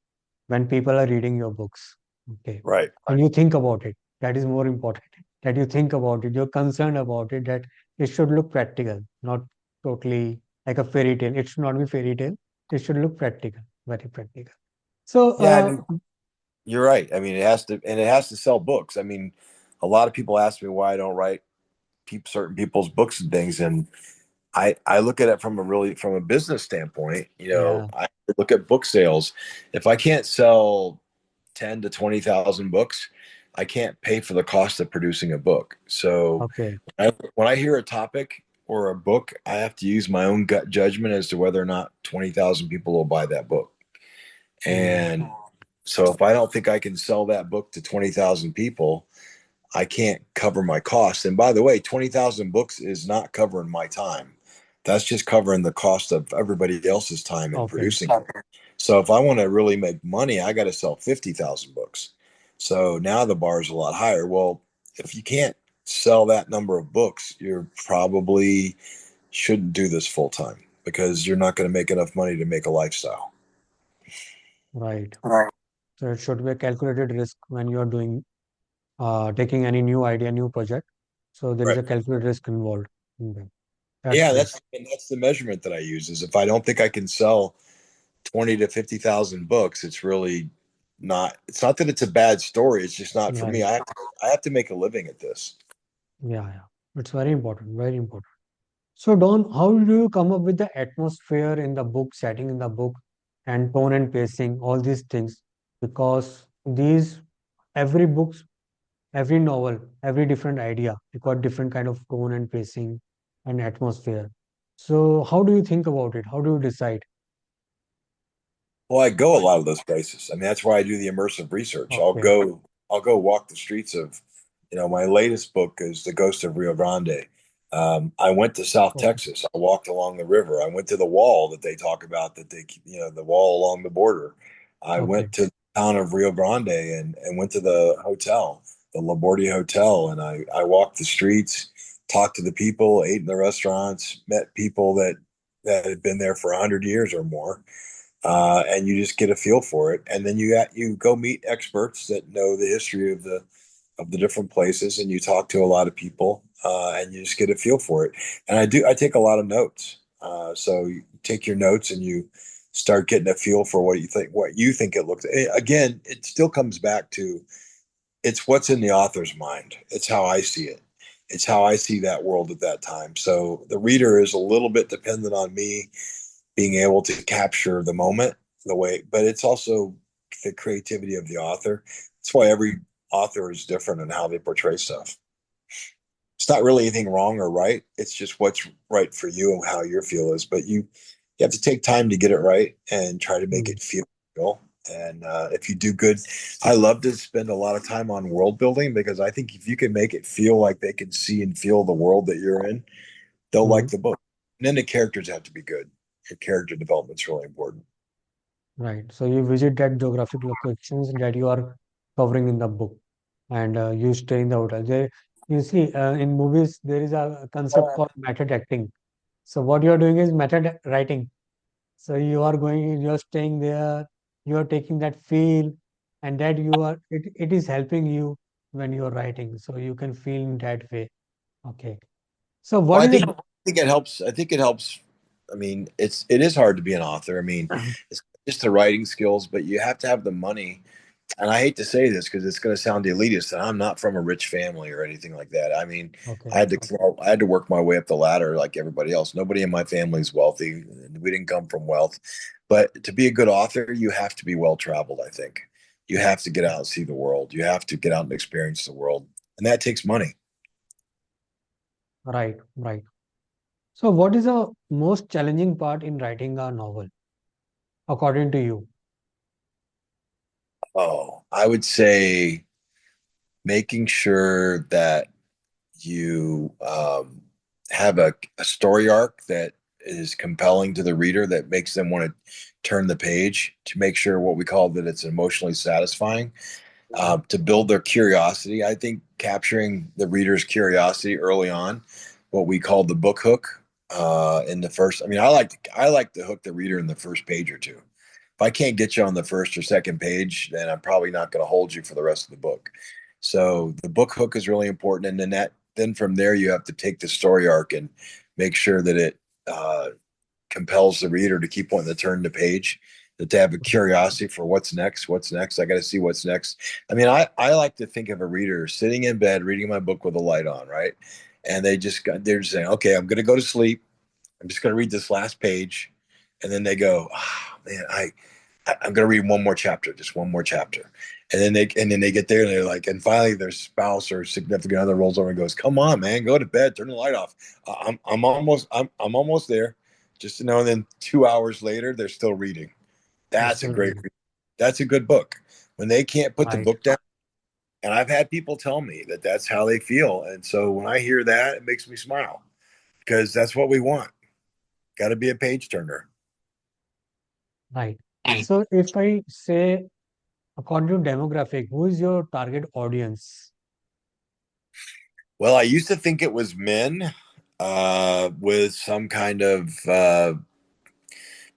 when people are reading your books. Okay. Right. And you think about it. That is more important. That you think about it. You're concerned about it, that it should look practical, not totally like a fairy tale. It should not be fairy tale. It should look practical, very practical. So, Yeah, I mean, you're right. I mean, it has to sell books. I mean, a lot of people ask me why I don't write certain people's books and things, and I look at it from a business standpoint. You know, yeah, I look at book sales. If I can't sell 10 to 20,000 books, I can't pay for the cost of producing a book. So okay, when I hear a topic or a book, I have to use my own gut judgment as to whether or not 20,000 people will buy that book. yeah, And so if I don't think I can sell that book to 20,000 people, I can't cover my costs. And by the way, 20,000 books is not covering my time. That's just covering the cost of everybody else's time in okay, producing it. So if I want to really make money, I got to sell 50,000 books. So now the bar is a lot higher. Well, if you can't sell that number of books, you're probably shouldn't do this full time because you're not going to make enough money to make a lifestyle. right. Right. So it should be a calculated risk when you're doing taking any new idea, new project. So there is Right. a calculated risk involved. Okay. That's Yeah, great. that's the measurement that I use is if I don't think I can sell 20 to 50,000 books, it's really not, it's not that it's a bad story. It's just not for me. Right. I have to make a living at this. Yeah, yeah. It's very important, very important. So, Don, how do you come up with the atmosphere in the book, setting in the book, and tone and pacing, all these things? Because these, every books, every novel, every different idea, it got different kind of tone and pacing and atmosphere. So, how do you think about it? How do you decide? Well, I go a lot of those places. I mean, that's why I do the immersive research. Okay, I'll go walk the streets of, my latest book is The Ghost of Rio Grande. I went to South okay, Texas. I walked along the river. I went to the wall that they talk about the wall along the border. I okay, went to the town of Rio Grande and went to the hotel, the Labordi Hotel. And I walked the streets, talked to the people, ate in the restaurants, met people that had been there for 100 years or more, and you just get a feel for it. And then you go meet experts that know the history of the different places, and you talk to a lot of people, and you just get a feel for it. And I take a lot of notes. So you take your notes and you start getting a feel for what you think it looks. Again, it still comes back to it's what's in the author's mind. It's how I see it. It's how I see that world at that time. So the reader is a little bit dependent on me being able to capture the moment the way, but it's also the creativity of the author. That's why every author is different in how they portray stuff. It's not really anything wrong or right. It's just what's right for you and how your feel is. But you have to take time to get it right and try to make mm, it feel real. And if you do good, I love to spend a lot of time on world building because I think if you can make it feel like they can see and feel the world that you're in, they'll like mm, the book. And then the characters have to be good. Your character development's really important. right. So you visit that geographic locations that you are covering in the book, and you stay in the hotel. You see, in movies, there is a concept called method acting. So what you are doing is method writing. So you are going, you are staying there, you are taking that feel, and that it is helping you when you are writing. So you can feel in that way. Okay. So Well, what is I think it helps. I think it helps. I mean, it is hard to be an author. I mean, it? it's just the writing skills, but you have to have the money. And I hate to say this because it's going to sound elitist, and I'm not from a rich family or anything like that. I mean, Okay. I had to work my way up the ladder like everybody else. Nobody in my family is wealthy. We didn't come from wealth, but to be a good author, you have to be well traveled. I think you have to get out and see the world. You have to get out and experience the world, and that takes money. Right, right. So what is the most challenging part in writing a novel, according to you? Oh, I would say making sure that you have a story arc that is compelling to the reader that makes them want to turn the page to make sure what we call that it's emotionally satisfying to build their curiosity. I think capturing the reader's curiosity early on, what we call the book hook in the first. I mean, I like to hook the reader in the first page or two. If I can't get you on the first or second page, then I'm probably not going to hold you for the rest of the book. So the book hook is really important, and then from there you have to take the story arc and make sure that it compels the reader to keep wanting to turn the page, that they have a curiosity for what's next, what's next. I got to see what's next. I mean, I like to think of a reader sitting in bed reading my book with a light on, right? And they're just saying, okay, I'm going to go to sleep. I'm just going to read this last page. And then they go, oh, man, I'm going to read one more chapter, just one more chapter. And then they get there and they're like, and finally their spouse or significant other rolls over and goes, come on, man, go to bed, turn the light off. I'm almost there. Just to know, and then 2 hours later, they're still reading. You're That's a still great, reading. that's a good book. When they can't put the Right, book down, and I've had people tell me that that's how they feel. And so when I hear that, it makes me smile because that's what we want. Got to be a page turner. right. So if I say, according to demographic, who is your target audience? Well, I used to think it was men with some kind of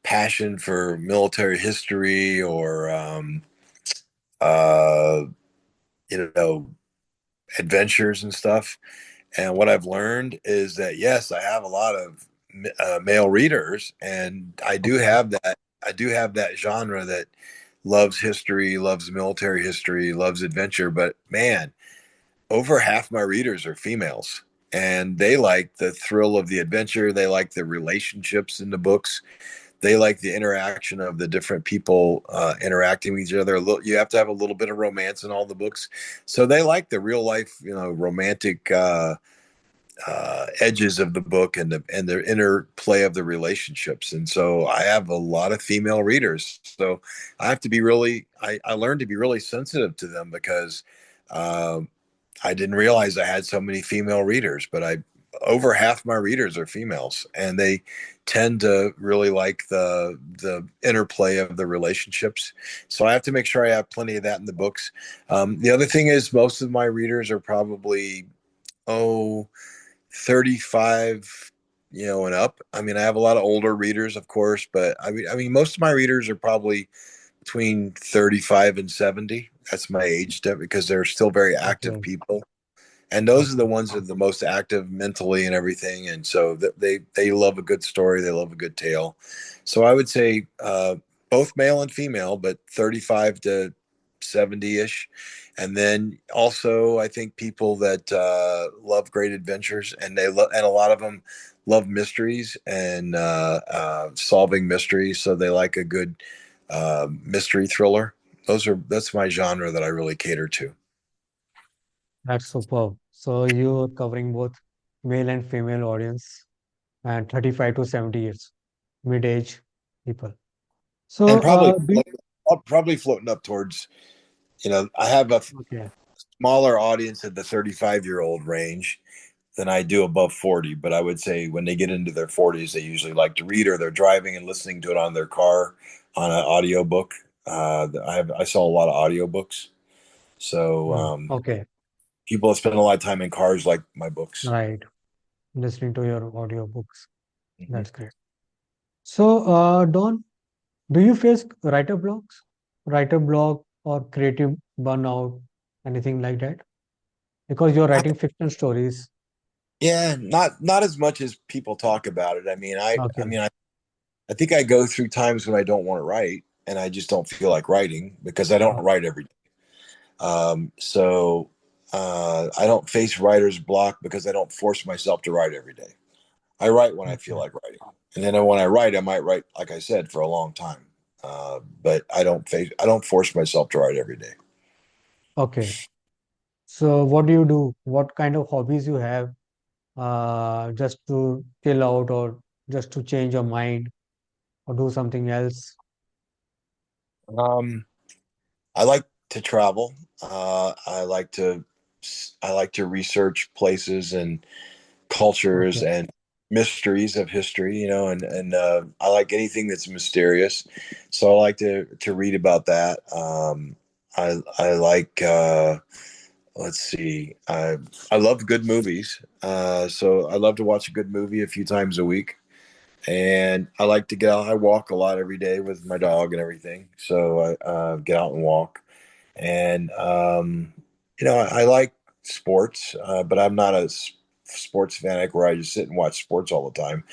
passion for military history or, uh, you know, adventures and stuff. And what I've learned is that, yes, I have a lot of male readers, and Okay, I do have that genre that loves history, loves military history, loves adventure. But man, over half my readers are females, and they like the thrill of the adventure. They like the relationships in the books. They like the interaction of the different people interacting with each other. You have to have a little bit of romance in all the books, so they like the real life, romantic edges of the book and the interplay of the relationships. And so I have a lot of female readers. So I have to be really, I learned to be really sensitive to them because um, I didn't realize I had so many female readers, but over half my readers are females, and they tend to really like the interplay of the relationships. So I have to make sure I have plenty of that in the books. The other thing is most of my readers are probably oh 35, and up. I mean, I have a lot of older readers, of course, but I mean, most of my readers are probably between 35 and 70. That's my age because they're still very active okay, people. And those are the okay. ones that are the most active mentally and everything. And so they love a good story. They love a good tale. So I would say both male and female, but 35 to 70 ish. And then also, I think people that love great adventures, and and a lot of them love mysteries and solving mysteries. So they like a good mystery thriller. That's my genre that I really cater to. That's superb. So you're covering both male and female audience and 35 to 70 years, mid-age people. So, And do probably floating up towards, I have a okay, smaller audience at the 35-year-old range than I do above 40, but I would say when they get into their 40s, they usually like to read, or they're driving and listening to it on their car on an audiobook. I saw a lot of audiobooks. So okay, people that spend a lot of time in cars like my books. Right. Listening to your audiobooks. Mhm. That's great. So, Don, do you face writer blocks, writer block, or creative burnout, anything like that? Because you're I, writing fiction stories. yeah, not as much as people talk about it. I mean, I Okay. mean, I think I go through times when I don't want to write, and I just don't feel like writing because I don't Uh, write every day. So I don't face writer's block because I don't force myself to write every day. I write when I feel Okay. like writing, and then when I write, I might write, like I said, for a long time. But I don't force myself to write every day. Okay. So, what do you do? What kind of hobbies you have? Just to chill out, or just to change your mind, or do something else? Um, I like to travel. I like to research places and cultures Okay. and mysteries of history, and I like anything that's mysterious. So I like to read about that. I like let's see, I love good movies. So I love to watch a good movie a few times a week. And I like to get out. I walk a lot every day with my dog and everything. So I get out and walk. And I like sports, but I'm not a sports fanatic where I just sit and watch sports all the time.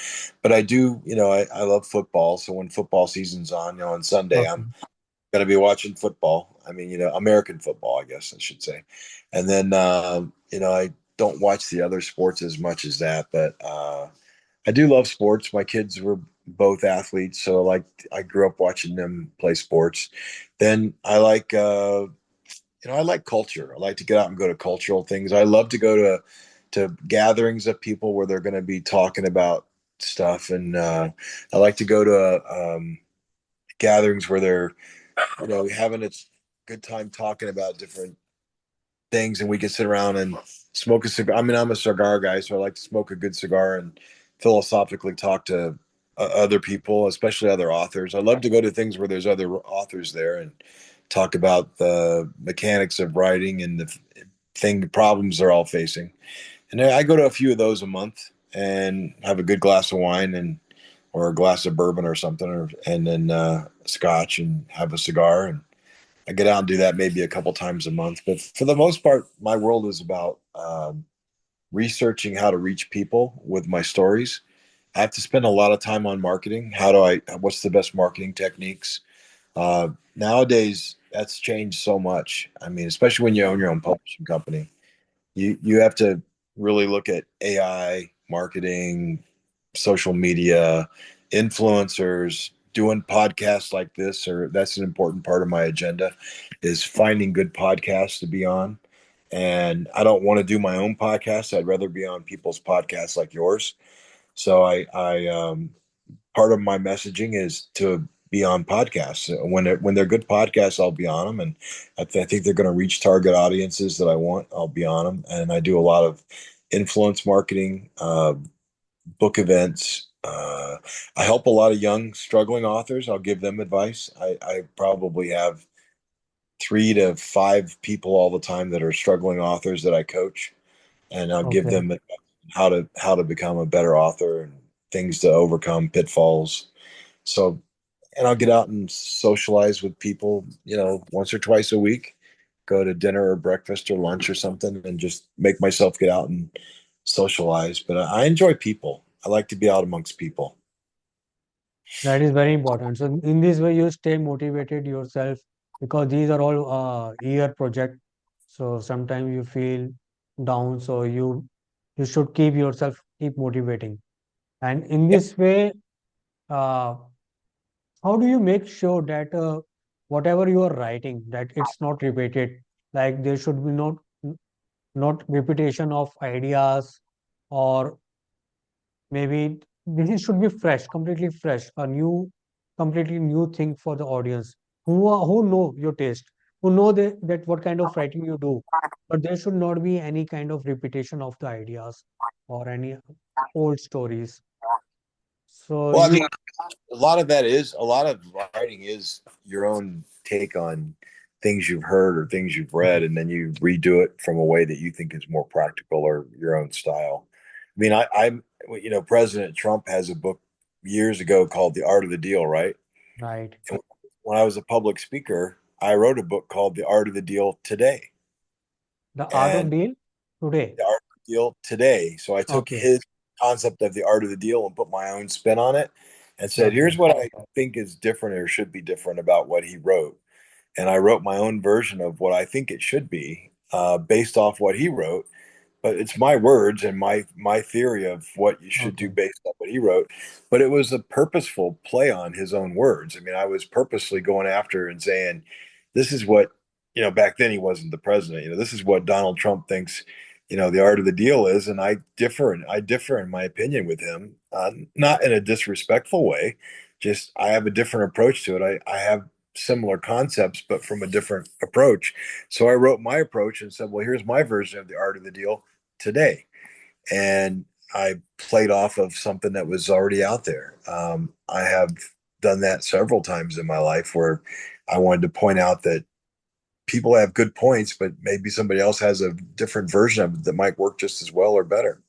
But I do, I love football. So when football season's on, on Sunday, Okay. I'm going to be watching football. I mean, American football, I guess I should say. And then, I don't watch the other sports as much as that, but I do love sports. My kids were both athletes, so I grew up watching them play sports. Then I like culture. I like to get out and go to cultural things. I love to go to gatherings of people where they're going to be talking about stuff, and I like to go to gatherings where they're having a good time talking about different things, and we can sit around and smoke a cigar. I mean, I'm a cigar guy, so I like to smoke a good cigar and philosophically talk to other people, especially other authors. I love to go to things where there's other authors there and talk about the mechanics of writing and the problems they're all facing. And I go to a few of those a month and have a good glass of wine and or a glass of bourbon or something, and then scotch and have a cigar. And I get out and do that maybe a couple times a month. But for the most part, my world is about researching how to reach people with my stories. I have to spend a lot of time on marketing. What's the best marketing techniques? Nowadays, that's changed so much. I mean, especially when you own your own publishing company, you have to really look at AI marketing, social media, influencers, doing podcasts like this, or that's an important part of my agenda is finding good podcasts to be on. And I don't want to do my own podcast. I'd rather be on people's podcasts like yours. So part of my messaging is to be on podcasts. When they're good podcasts, I'll be on them, and I think they're going to reach target audiences that I want. I'll be on them, and I do a lot of influence marketing, book events. I help a lot of young, struggling authors. I'll give them advice. I probably have 3 to 5 people all the time that are struggling authors that I coach, and I'll give Okay. them how to become a better author and things to overcome pitfalls. So, and I'll get out and socialize with people, once or twice a week, go to dinner or breakfast or lunch or something, and just make myself get out and socialize. But I enjoy people. I like to be out amongst people. That is very important. So in this way, you stay motivated yourself because these are all year project. So sometimes you feel down, so you should keep yourself keep motivating. And in Yeah. this way, uh, how do you make sure that whatever you are writing, that it's not repeated? Like there should be not repetition of ideas, or maybe should be fresh, completely fresh, a new, completely new thing for the audience who know your taste, who know that what kind of writing you do. But there should not be any kind of repetition of the ideas or any old stories. So Well, I mean, you a lot of writing is your own take on. things you've heard or things you've read, and then you redo it from a way that you think is more practical or your own style. I mean, President Trump has a book years ago called The Art of the Deal, right? Right. And when I was a public speaker, I wrote a book called The Art of the Deal Today. The art of And deal today. the art of the deal today. So I took Okay. his concept of the art of the deal and put my own spin on it and said, Okay. here's what I think is different or should be different about what he wrote. And I wrote my own version of what I think it should be based off what he wrote, but it's my words and my theory of what you should do Okay. based on what he wrote. But it was a purposeful play on his own words. I mean, I was purposely going after and saying, this is what, back then he wasn't the president. This is what Donald Trump thinks, the art of the deal is. And I differ in my opinion with him, not in a disrespectful way. Just I have a different approach to it. I have similar concepts, but from a different approach. So I wrote my approach and said, well, here's my version of the art of the deal today. And I played off of something that was already out there. I have done that several times in my life where I wanted to point out that people have good points, but maybe somebody else has a different version of it that might work just as well or better.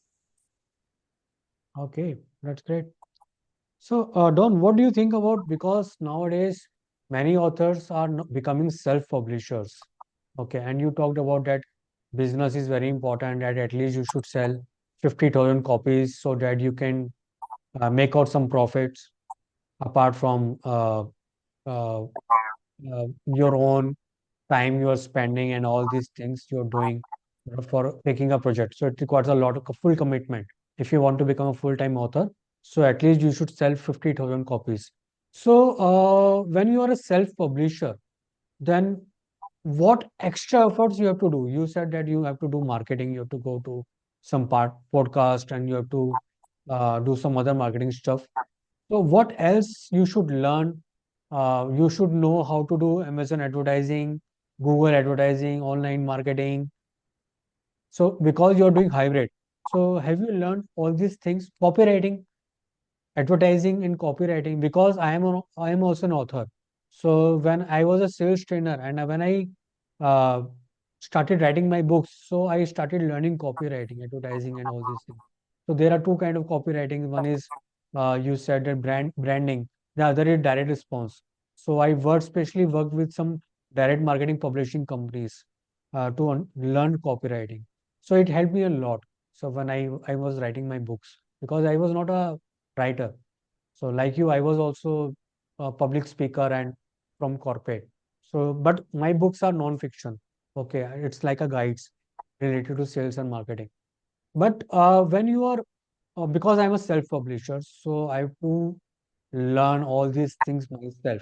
Okay. That's great. So, Don, what do you think about, because nowadays many authors are becoming self-publishers. Okay, and you talked about that business is very important, that at least you should sell 50,000 copies so that you can make out some profits apart from uh, your own time you are spending and all these things you're doing for taking a project. So it requires a lot of full commitment. If you want to become a full-time author, so at least you should sell 50,000 copies. So when you are a self-publisher, then what extra efforts you have to do? You said that you have to do marketing, you have to go to some part podcast, and you have to do some other marketing stuff. So what else you should learn? You should know how to do Amazon advertising, Google advertising, online marketing. So because you're doing hybrid, so have you learned all these things? Copywriting, advertising and copywriting, because I am also an author. So when I was a sales trainer and when I uh, started writing my books, so I started learning copywriting, advertising, and all these things. So there are two kind of copywriting. One is you said that branding. The other is direct response. So I worked specially worked with some direct marketing publishing companies to learn copywriting. So it helped me a lot. So when I was writing my books, because I was not a writer. So like you, I was also a public speaker and from corporate. So, but my books are non-fiction. Okay, it's like a guides related to sales and marketing. But when you are, because I'm a self-publisher, so I have to learn all these things myself.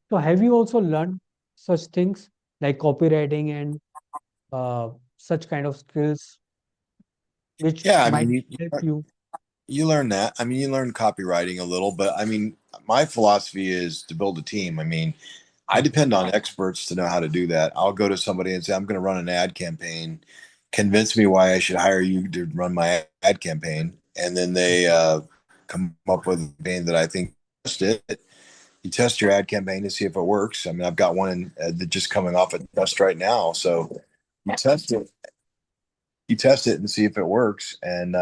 So have you also learned such things like copywriting and such kind of skills which Yeah, I might mean, help you? you learn that. I mean, you learn copywriting a little, but I mean, my philosophy is to build a team. I mean, I Okay. depend on experts to know how to do that. I'll go to somebody and say, I'm going to run an ad campaign. Convince me why I should hire you to run my ad campaign. And then they Okay. come up with a campaign that I think test it. You test your ad campaign to see if it works. I mean, I've got one that just coming off a test right now. So you test it, you test it and see if it works. And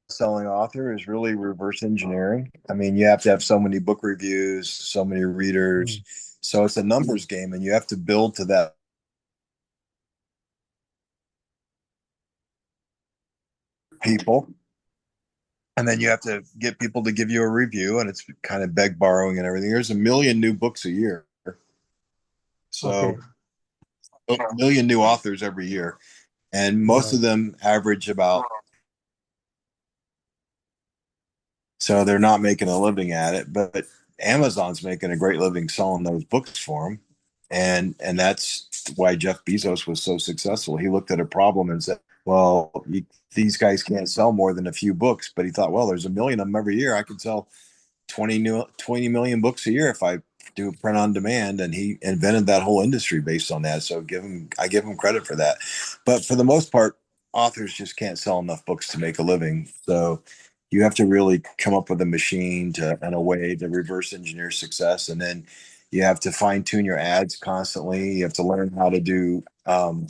selling author is really reverse engineering. I mean, you have to have so many book reviews, so many readers. Mm. So it's a numbers game, and you have to build to that people. And then you have to get people to give you a review, and it's kind of beg borrowing and everything. There's a million new books a year. So Okay. a million new authors every year. And most Right. of them average about, so they're not making a living at it, but Amazon's making a great living selling those books for them. And that's why Jeff Bezos was so successful. He looked at a problem and said, well, these guys can't sell more than a few books, but he thought, well, there's a million of them every year. I could sell 20 million books a year if I do print on demand. And he invented that whole industry based on that. So I give him credit for that. But for the most part, authors just can't sell enough books to make a living. So You have to really come up with a machine to and a way to reverse engineer success, and then you have to fine tune your ads constantly. You have to learn how to do. You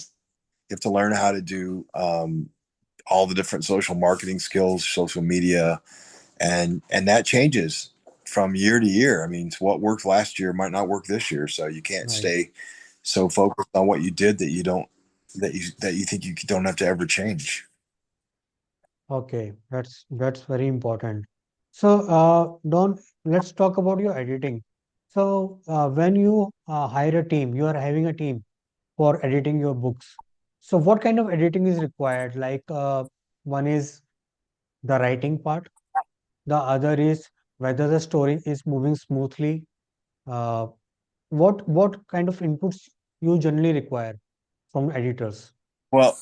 have to learn how to do all the different social marketing skills, social media, and that changes from year to year. I mean, what worked last year might not work this year, so you can't Right. stay so focused on what you did that you don't that you think you don't have to ever change. Okay, that's very important. So, Don, let's talk about your editing. So, when you hire a team, you are having a team for editing your books. So, what kind of editing is required? Like, one is the writing part, the other is whether the story is moving smoothly. Uh, what kind of inputs you generally require from editors? Well,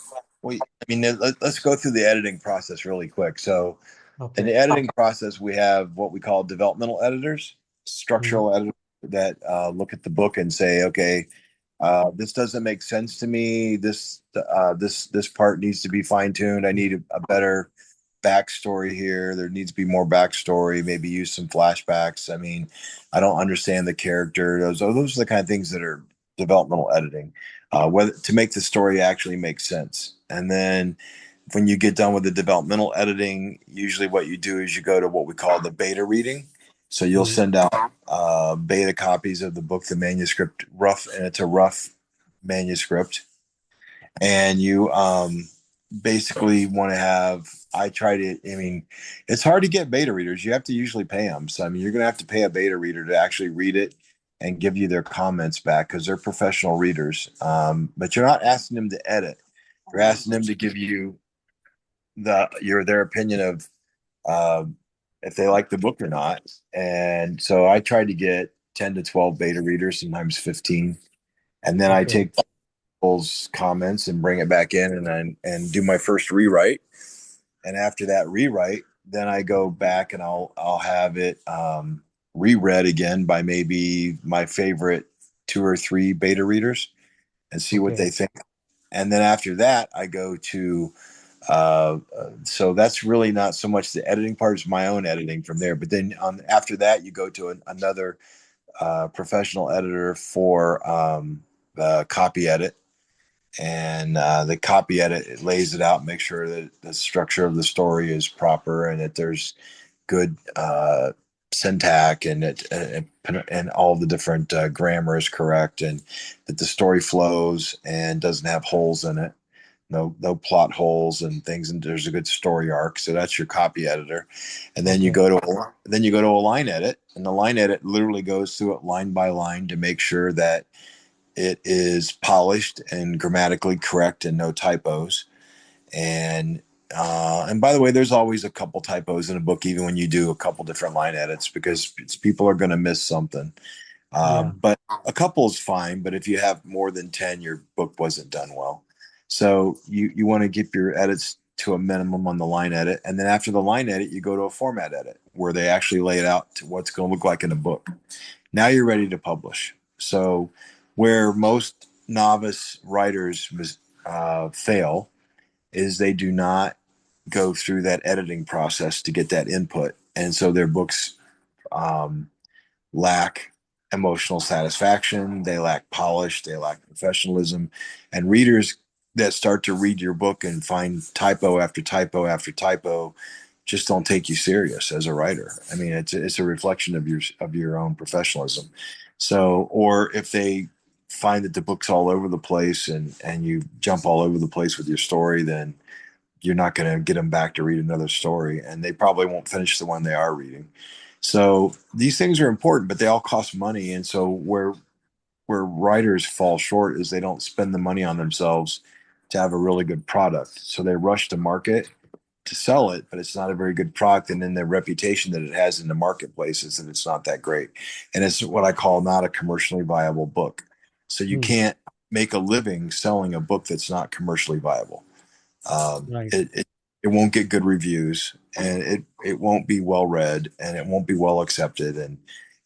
I mean, let's go through the editing process really quick. So, in Okay. the editing process, we have what we call developmental editors, Mm, structural editors that look at the book and say, okay, this doesn't make sense to me. This part needs to be fine tuned. I need a better backstory here. There needs to be more backstory. Maybe use some flashbacks. I mean, I don't understand the character. Those are the kind of things that are developmental editing, whether to make the story actually make sense. And then when you get done with the developmental editing, usually what you do is you go to what we call the beta reading. So you'll mm, send out beta copies of the book, the manuscript, rough, and it's a rough manuscript, and you basically want to have. I try to. I mean, it's hard to get beta readers. You have to usually pay them. So I mean, you're going to have to pay a beta reader to actually read it and give you their comments back because they're professional readers. But you're not asking them to edit. You're asking them to give you their opinion of uh, if they like the book or not. And so I tried to get 10 to 12 beta readers, sometimes 15, and then I okay. take people's comments and bring it back in and do my first rewrite. And after that rewrite, then I go back and I'll have it reread again by maybe my favorite two or three beta readers and see what Okay. they think. And then after that, I go to so that's really not so much the editing part as my own editing from there. But then after that, you go to another professional editor for copy edit, and the copy edit it lays it out, make sure that the structure of the story is proper and that there's good syntax and all the different grammar is correct, and that the story flows and doesn't have holes in it, no plot holes and things, and there's a good story arc. So that's your copy editor. And then Okay. you go to a line edit, and the line edit literally goes through it line by line to make sure that it is polished and grammatically correct and no typos. And by the way, there's always a couple typos in a book, even when you do a couple different line edits, because people are going to miss something. Yeah. But a couple is fine. But if you have more than 10, your book wasn't done well. So you want to keep your edits to a minimum on the line edit. And then after the line edit, you go to a format edit where they actually lay it out to what's going to look like in a book. Now you're ready to publish. So where most novice writers fail is they do not go through that editing process to get that input. And so their books um, lack emotional satisfaction, they lack polish, they lack professionalism. And readers that start to read your book and find typo after typo after typo just don't take you serious as a writer. I mean, it's a reflection of your own professionalism. So, or if they find that the book's all over the place and you jump all over the place with your story, then you're not going to get them back to read another story, and they probably won't finish the one they are reading. So these things are important, but they all cost money. And so where writers fall short is they don't spend the money on themselves to have a really good product. So they rush to market to sell it, but it's not a very good product. And then the reputation that it has in the marketplace is that it's not that great. And it's what I call not a commercially viable book. So you Hmm. can't make a living selling a book that's not commercially viable. Um, Right. it, it it won't get good reviews, and it won't be well read, and it won't be well accepted, and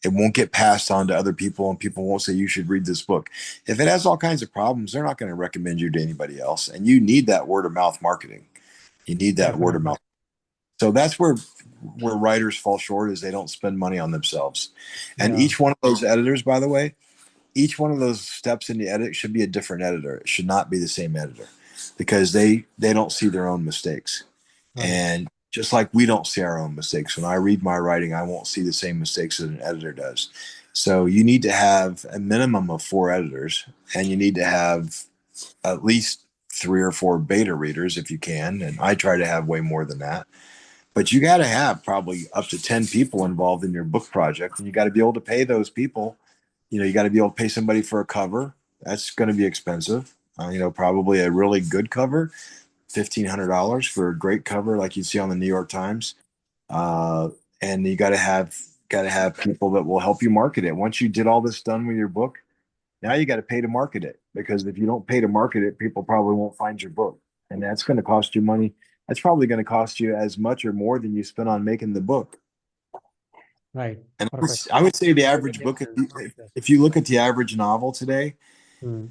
it won't get passed on to other people, and people won't say you should read this book. If it has all kinds of problems, they're not going to recommend you to anybody else, and you need that word of mouth marketing. You need that word of Definitely. mouth. So that's where writers fall short is they don't spend money on themselves. And Yeah. each one of those editors, by the way, each one of those steps in the edit should be a different editor. It should not be the same editor because they don't see their own mistakes. Right. And just like we don't see our own mistakes, when I read my writing, I won't see the same mistakes that an editor does. So you need to have a minimum of 4 editors, and you need to have at least 3 or 4 beta readers if you can. And I try to have way more than that. But you got to have probably up to 10 people involved in your book project, and you got to be able to pay those people. You got to be able to pay somebody for a cover. That's going to be expensive. Probably a really good cover, $1,500 for a great cover like you see on the New York Times. And you got to have people that will help you market it. Once you did all this done with your book, now you got to pay to market it, because if you don't pay to market it, people probably won't find your book, and that's going to cost you money. That's probably going to cost you as much or more than you spent on making the book. Right. And I would, Perfect. I would say the Completely average makes book, if sense. you, Yes. if you look at the average novel today, Mm.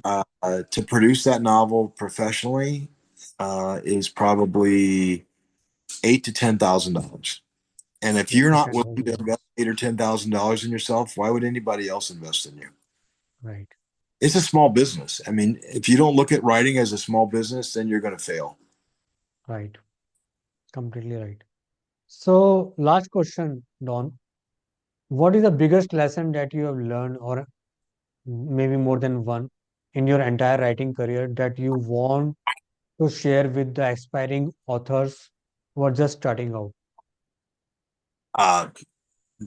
to produce that novel professionally is probably $8,000 to $10,000. And if Eight you're to not ten willing thousand to dollars. invest $8,000 or $10,000 in yourself, why would anybody else invest in you? Right. It's a small business. I mean, if you don't look at writing as a small business, then you're going to fail. Right. Completely right. So, last question, Don. What is the biggest lesson that you have learned, or maybe more than one, in your entire writing career that you want to share with the aspiring authors who are just starting out? Uh,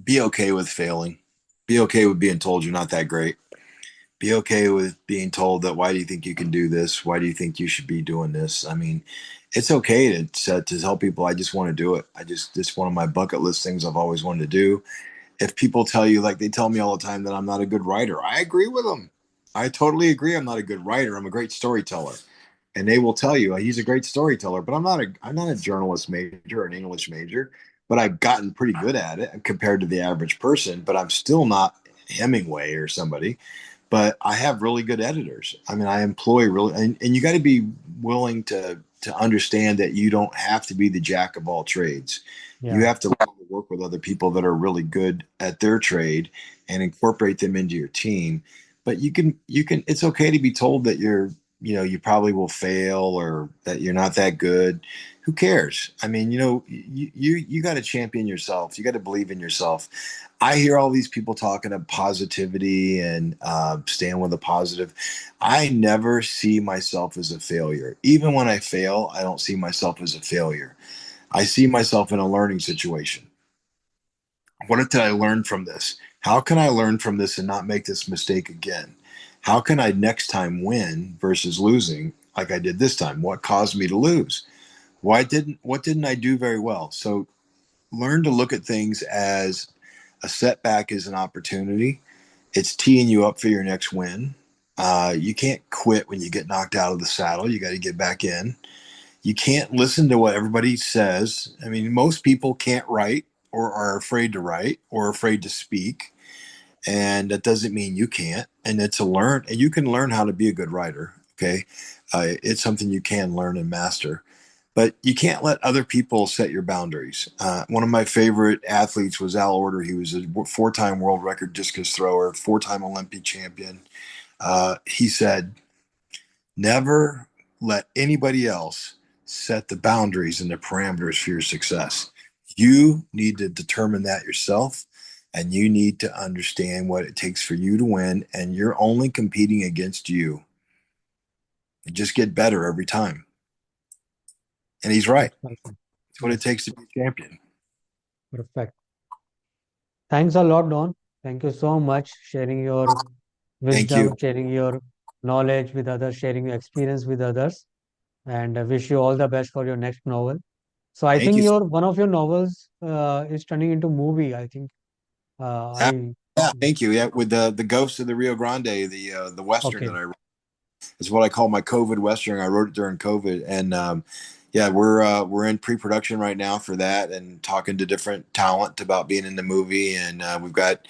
be okay with failing. Be okay with being told you're not that great. Be okay with being told that, why do you think you can do this? Why do you think you should be doing this? I mean, it's okay to tell people, I just want to do it. This one of my bucket list things I've always wanted to do. If people tell you, like they tell me all the time, that I'm not a good writer, I agree with them. I totally agree. I'm not a good writer. I'm a great storyteller. And they will tell you, he's a great storyteller, but I'm not a journalist major or an English major, but I've gotten pretty good at it compared to the average person, but I'm still not Hemingway or somebody. But I have really good editors. I mean, I employ really, and you got to be willing to understand that you don't have to be the jack of all trades. You Yeah. have to learn to work with other people that are really good at their trade and incorporate them into your team. But you can it's okay to be told that you probably will fail, or that you're not that good. Who cares? I mean, you got to champion yourself. You got to believe in yourself. I hear all these people talking of positivity and staying with a positive. I never see myself as a failure. Even when I fail, I don't see myself as a failure. I see myself in a learning situation. What did I learn from this? How can I learn from this and not make this mistake again? How can I next time win versus losing like I did this time? What caused me to lose? What didn't I do very well? So learn to look at things as a setback is an opportunity. It's teeing you up for your next win. You can't quit when you get knocked out of the saddle. You got to get back in. You can't listen to what everybody says. I mean, most people can't write, or are afraid to write, or afraid to speak. And that doesn't mean you can't. And and you can learn how to be a good writer. Okay. It's something you can learn and master, but you can't let other people set your boundaries. One of my favorite athletes was Al Order. He was a 4-time world record discus thrower, 4-time Olympic champion. He said, never let anybody else set the boundaries and the parameters for your success. You need to determine that yourself, and you need to understand what it takes for you to win. And you're only competing against you. And just get better every time. And he's right. Exactly. It's what it Yes. takes to be a champion. Perfect. Thanks a lot, Don. Thank you so much sharing your Thank you. wisdom, sharing your knowledge with others, sharing your experience with others, and I wish you all the best for your next novel. So I Thank think you. your one of your novels is turning into movie. I think Uh, I yeah, thank you. Yeah, with the Ghost of the Rio Grande, the western that okay. I wrote. Is what I call my COVID Western. I wrote it during COVID, and yeah, we're in pre-production right now for that, and talking to different talent about being in the movie. And we've got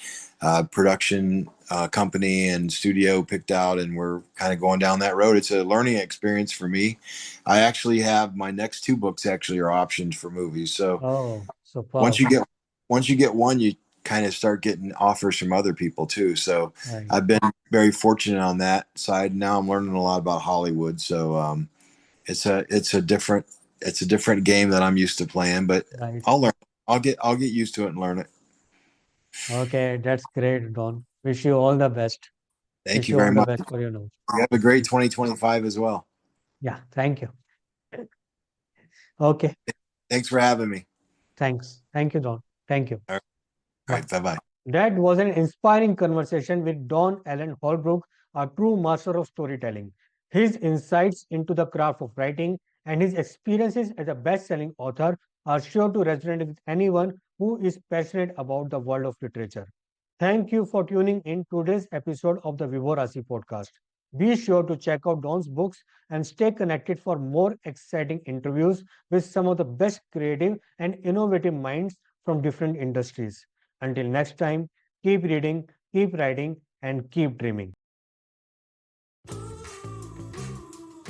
production company and studio picked out, and we're kind of going down that road. It's a learning experience for me. I actually have my next two books actually are optioned for movies. So Oh, once superb. you get once you get one, you kind of start getting offers from other people too. So Right, I've been very fortunate on that side. Now I'm learning a lot about Hollywood. So it's a different game that I'm used to playing, but right. I'll learn. I'll get used to it and learn it. Okay, that's great, Don. Wish you all the best. Thank Wish you you very all the much. best for your notes. You have a great 2025 as well. Yeah, thank you. Okay, Thanks for having me. thanks. Thank you, Don. Thank you. All Bye. right. Bye bye. That was an inspiring conversation with Don Allen Holbrook, a true master of storytelling. His insights into the craft of writing and his experiences as a best selling author are sure to resonate with anyone who is passionate about the world of literature. Thank you for tuning in today's episode of the Vibhor Asri Podcast. Be sure to check out Don's books and stay connected for more exciting interviews with some of the best creative and innovative minds from different industries. Until next time, keep reading, keep writing, and keep dreaming.